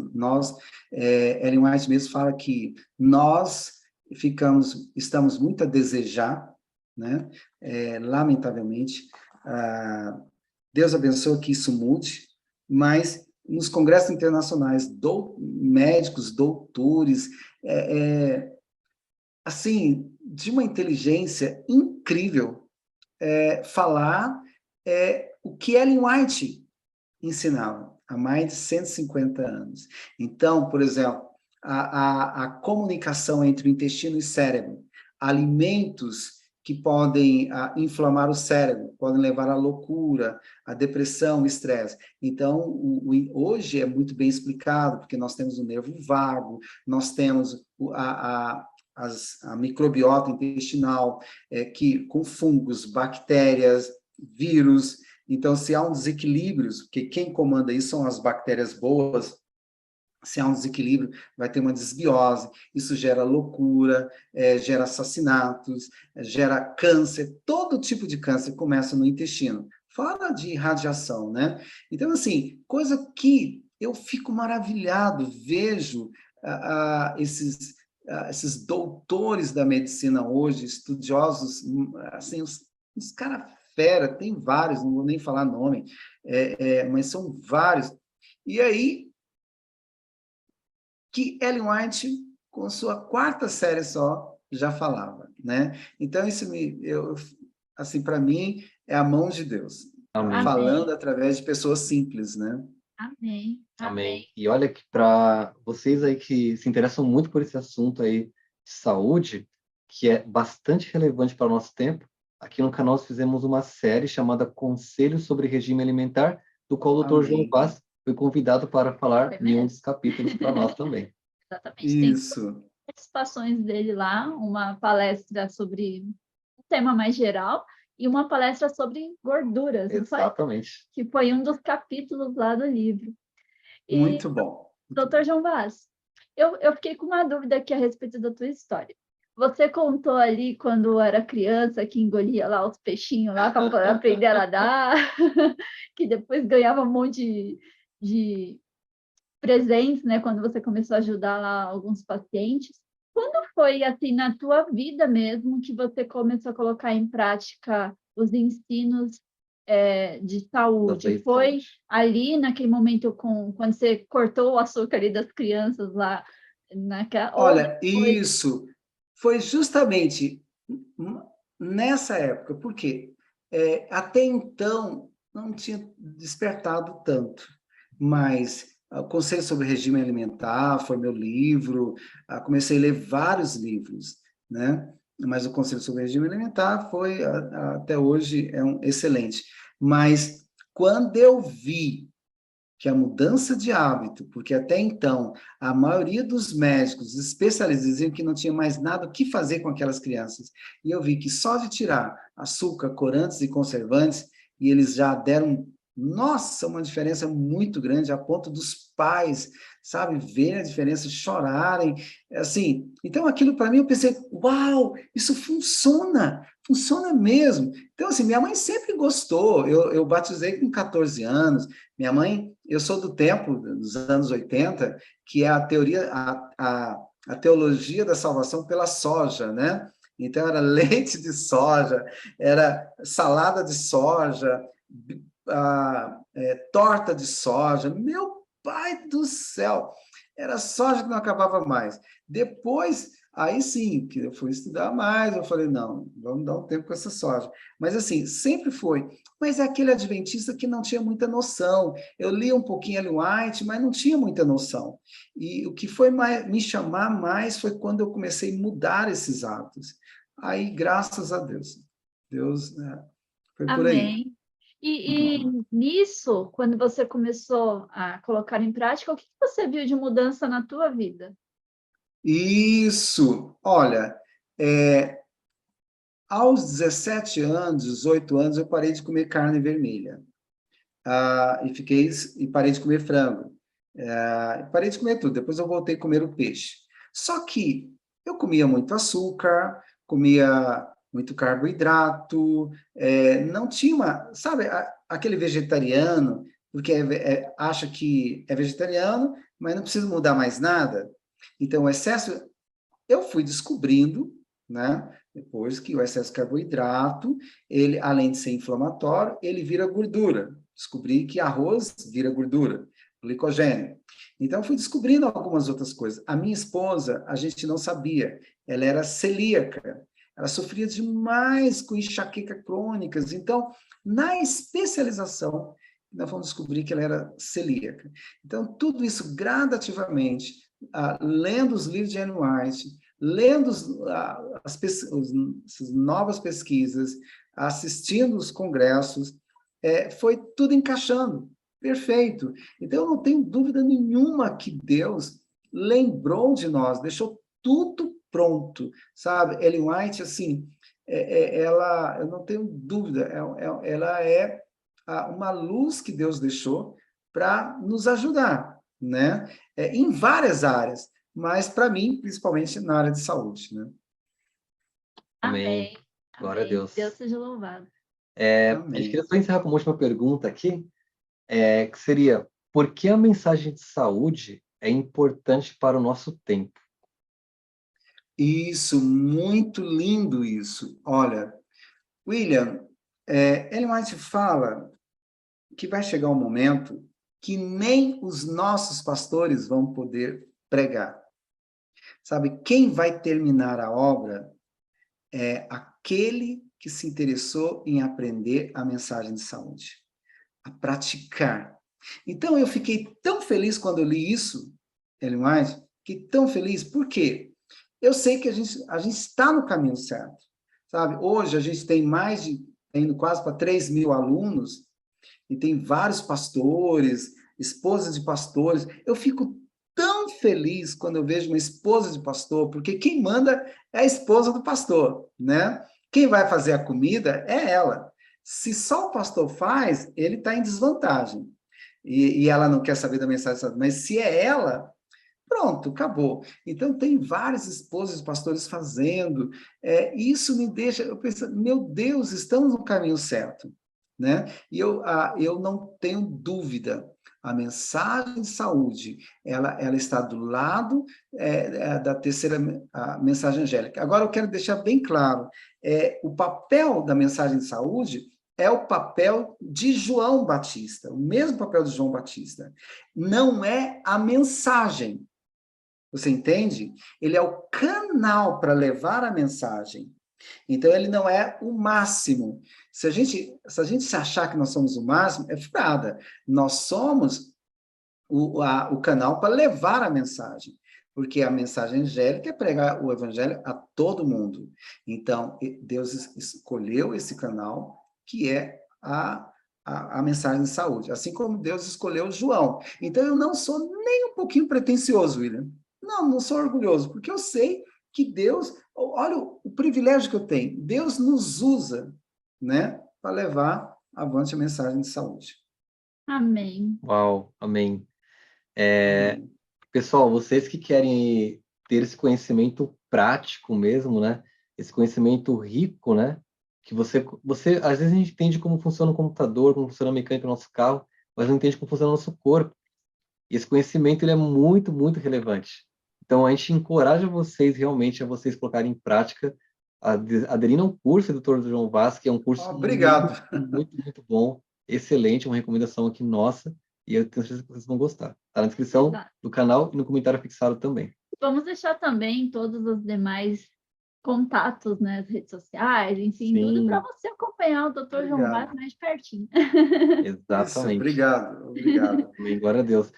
Ellen White mesmo fala que nós estamos muito a desejar, né? Lamentavelmente, Deus abençoe que isso mude, mas nos congressos internacionais, médicos, doutores, assim, de uma inteligência incrível, falar o que Ellen White ensinava há mais de 150 anos. Então, por exemplo, a comunicação entre o intestino e o cérebro, alimentos que podem inflamar o cérebro, podem levar à loucura, à depressão, estresse. Então, hoje é muito bem explicado, porque nós temos o nervo vago, nós temos a microbiota intestinal, que com fungos, bactérias, vírus. Então, se há um desequilíbrio, porque quem comanda isso são as bactérias boas, se há um desequilíbrio, vai ter uma desbiose, isso gera loucura, gera assassinatos, gera câncer, todo tipo de câncer começa no intestino. Fala de radiação, né? Então, assim, coisa que eu fico maravilhado, vejo esses doutores da medicina hoje, estudiosos, assim, os caras fera, tem vários, não vou nem falar nome, mas são vários. E aí, que Ellen White, com sua quarta série só, já falava, né? Então, isso assim, para mim, é a mão de Deus, Amém. falando através de pessoas simples, né? Amém. Amém. E olha que para vocês aí que se interessam muito por esse assunto aí de saúde, que é bastante relevante para o nosso tempo, aqui no canal nós fizemos uma série chamada Conselhos sobre Regime Alimentar, do qual o Dr. João Amém. Vaz foi convidado para falar em um dos capítulos para nós também. Exatamente. Tem Isso. participações dele lá, uma palestra sobre um tema mais geral e uma palestra sobre gorduras, não foi? Exatamente. Que foi um dos capítulos lá do livro. E, Muito bom. Dr. João Vaz, eu fiquei com uma dúvida aqui a respeito da tua história. Você contou ali quando era criança que engolia lá os peixinhos lá para aprender a nadar, que depois ganhava um monte de presentes, né, quando você começou a ajudar lá alguns pacientes. Quando foi, assim, na tua vida mesmo, que você começou a colocar em prática os ensinos de saúde? Foi ali, naquele momento, quando você cortou o açúcar ali das crianças lá? Olha, isso foi justamente nessa época, porque até então não tinha despertado tanto, mas o Conselho sobre Regime Alimentar foi meu livro, comecei a ler vários livros, né? Mas o Conselho sobre Regime Alimentar foi, até hoje, excelente. Mas quando eu vi que a mudança de hábito, porque até então a maioria dos médicos, especialistas, diziam que não tinha mais nada o que fazer com aquelas crianças. E eu vi que só de tirar açúcar, corantes e conservantes, e eles já deram, nossa, uma diferença muito grande, a ponto dos pais, sabe, verem a diferença, chorarem, assim. Então, aquilo para mim, eu pensei, uau, isso funciona mesmo. Então, assim, minha mãe sempre gostou, eu batizei com 14 anos, minha mãe, eu sou do tempo dos anos 80, que é a teoria, a teologia da salvação pela soja, né? Então, era leite de soja, era salada de soja, torta de soja. Meu pai do céu! Era soja que não acabava mais. Depois, aí sim, que eu fui estudar mais, eu falei, não, vamos dar um tempo com essa soja. Mas assim, sempre foi. Mas é aquele adventista que não tinha muita noção. Eu li um pouquinho Ellen White, mas não tinha muita noção. E o que foi me chamar mais foi quando eu comecei a mudar esses hábitos. Aí, graças a Deus. Deus, né, foi por aí. Amém. E nisso, quando você começou a colocar em prática, o que você viu de mudança na tua vida? Isso! Olha, aos 17 anos, 18 anos, eu parei de comer carne vermelha. E parei de comer frango. Parei de comer tudo. Depois eu voltei a comer o peixe. Só que eu comia muito açúcar, comia muito carboidrato, não tinha sabe, aquele vegetariano, porque acha que é vegetariano, mas não precisa mudar mais nada. Então, o excesso, eu fui descobrindo, né, Depois que o excesso de carboidrato, ele, além de ser inflamatório, ele vira gordura. Descobri que arroz vira gordura, glicogênio. Então, fui descobrindo algumas outras coisas. A minha esposa, a gente não sabia, ela era celíaca. Ela sofria demais com enxaqueca crônicas. Então, na especialização, nós vamos descobrir que ela era celíaca. Então, tudo isso gradativamente, lendo os livros de Ellen White, lendo as novas pesquisas, assistindo os congressos, foi tudo encaixando. Perfeito. Então, eu não tenho dúvida nenhuma que Deus lembrou de nós, deixou tudo pronto, sabe? Ellen White, assim, ela, eu não tenho dúvida, ela é uma luz que Deus deixou para nos ajudar, né? Em várias áreas, mas para mim, principalmente na área de saúde, né? Amém. Glória a Amém. Deus. Deus seja louvado. A gente queria só encerrar com uma última pergunta aqui, que seria, por que a mensagem de saúde é importante para o nosso tempo? Isso, muito lindo isso. Olha, William, Ellen White fala que vai chegar um momento que nem os nossos pastores vão poder pregar. Sabe, quem vai terminar a obra é aquele que se interessou em aprender a mensagem de saúde, a praticar. Então, eu fiquei tão feliz quando eu li isso, Ellen White, fiquei tão feliz, por quê? Eu sei que a gente está no caminho certo, sabe? Hoje a gente tem indo quase para 3 mil alunos, e tem vários pastores, esposas de pastores. Eu fico tão feliz quando eu vejo uma esposa de pastor, porque quem manda é a esposa do pastor, né? Quem vai fazer a comida é ela. Se só o pastor faz, ele está em desvantagem. E ela não quer saber da mensagem, mas se é ela, pronto, acabou. Então, tem várias esposas de pastores fazendo. Isso me deixa, eu penso, meu Deus, estamos no caminho certo, né? E eu não tenho dúvida, a mensagem de saúde, ela está do lado da terceira a mensagem angélica. Agora, eu quero deixar bem claro, o papel da mensagem de saúde é o papel de João Batista, o mesmo papel de João Batista. Não é a mensagem. Você entende? Ele é o canal para levar a mensagem. Então, ele não é o máximo. Se a gente se achar que nós somos o máximo, é furada. Nós somos o canal para levar a mensagem. Porque a mensagem angélica é pregar o evangelho a todo mundo. Então, Deus escolheu esse canal, que é a mensagem de saúde. Assim como Deus escolheu João. Então, eu não sou nem um pouquinho pretensioso, William. Não sou orgulhoso, porque eu sei que Deus, olha o privilégio que eu tenho, Deus nos usa, né, para levar avante a mensagem de saúde. Amém. Uau, amém. Pessoal, vocês que querem ter esse conhecimento prático mesmo, né, esse conhecimento rico, né, que você, às vezes a gente entende como funciona o computador, como funciona a mecânica do nosso carro, mas não entende como funciona o nosso corpo. E esse conhecimento, ele é muito, muito relevante. Então, a gente encoraja vocês realmente a vocês colocarem em prática, aderindo ao curso do Dr. João Vaz, que é um curso Obrigado. muito, muito, muito bom, excelente, uma recomendação aqui nossa, e eu tenho certeza que vocês vão gostar. Está na descrição Exato. do canal e no comentário fixado também. Vamos deixar também todos os demais contatos nas redes sociais, enfim, Sim. tudo para você acompanhar o Dr. João Obrigado. Vaz mais de pertinho. Exatamente. Isso, obrigado. Amém, glória a Deus.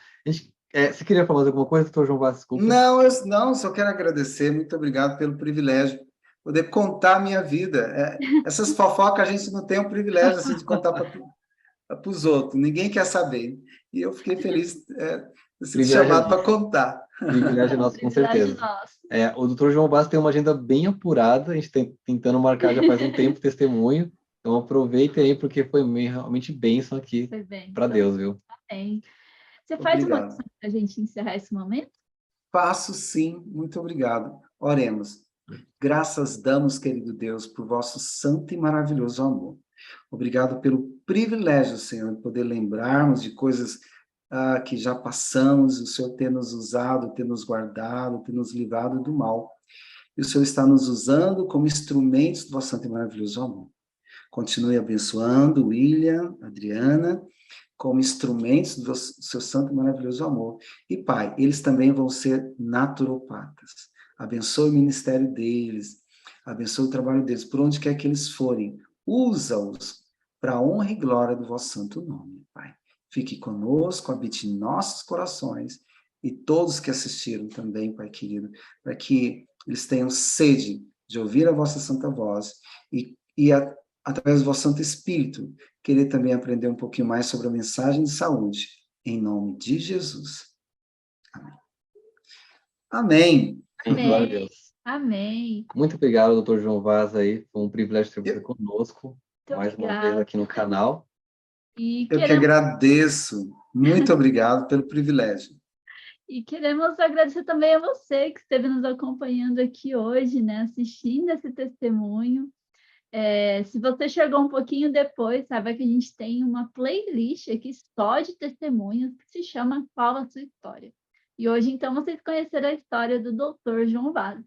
Você queria falar mais alguma coisa, Dr. João Vaz? Desculpa. Não, só quero agradecer, muito obrigado pelo privilégio, poder contar a minha vida. Essas fofocas a gente não tem o privilégio assim, de contar para os outros, ninguém quer saber. E eu fiquei feliz de ser chamado para contar. Privilégio nosso, com certeza. Nosso. O Dr. João Vaz tem uma agenda bem apurada, a gente está tentando marcar já faz um tempo testemunho, então aproveite aí, porque foi realmente bênção aqui para Deus, viu? Amém. Você faz uma Obrigado. oração para a gente encerrar esse momento? Faço sim, muito obrigado. Oremos. Graças damos, querido Deus, por vosso santo e maravilhoso amor. Obrigado pelo privilégio, Senhor, de poder lembrarmos de coisas que já passamos, o Senhor ter nos usado, ter nos guardado, ter nos livrado do mal. e o Senhor está nos usando como instrumentos do vosso santo e maravilhoso amor. Continue abençoando William, Adriana, como instrumentos do seu santo e maravilhoso amor. E, Pai, eles também vão ser naturopatas. Abençoe o ministério deles, abençoe o trabalho deles, por onde quer que eles forem. Usa-os para a honra e glória do vosso santo nome, Pai. Fique conosco, habite em nossos corações, e todos que assistiram também, Pai querido, para que eles tenham sede de ouvir a vossa santa voz e através do vosso Santo Espírito, querer também aprender um pouquinho mais sobre a mensagem de saúde, em nome de Jesus. Amém. Amém. Amém. Glória a Deus. Amém. Muito obrigado, doutor João Vaz, aí. Foi um privilégio ter você conosco, Muito mais uma vez obrigada. aqui no canal. E Eu que agradeço. Muito obrigado pelo privilégio. E queremos agradecer também a você que esteve nos acompanhando aqui hoje, né? Assistindo esse testemunho. Se você chegou um pouquinho depois, saiba que a gente tem uma playlist aqui só de testemunhos que se chama Qual a Sua História? E hoje, então, vocês conheceram a história do Dr. João Vaz.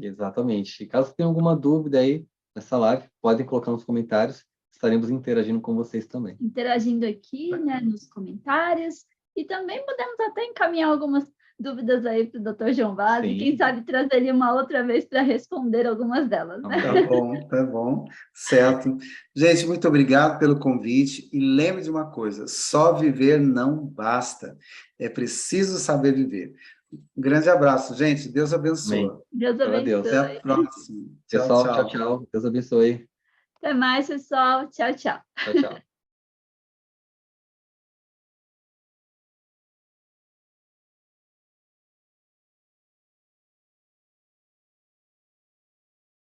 Exatamente. E caso tenha alguma dúvida aí nessa live, podem colocar nos comentários. Estaremos interagindo com vocês também. Interagindo aqui, né, nos comentários. E também podemos até encaminhar algumas dúvidas aí para o Dr. João Vaz. E quem sabe trazer ele uma outra vez para responder algumas delas, né? Tá bom, certo. Gente, muito obrigado pelo convite. E lembre de uma coisa, só viver não basta. É preciso saber viver. Um grande abraço, gente. Deus abençoe. Amém. Deus Glória a Deus. abençoe. Até a próxima. Pessoal, tchau, tchau. Deus abençoe. Até mais, pessoal. Tchau, tchau. Tchau, tchau.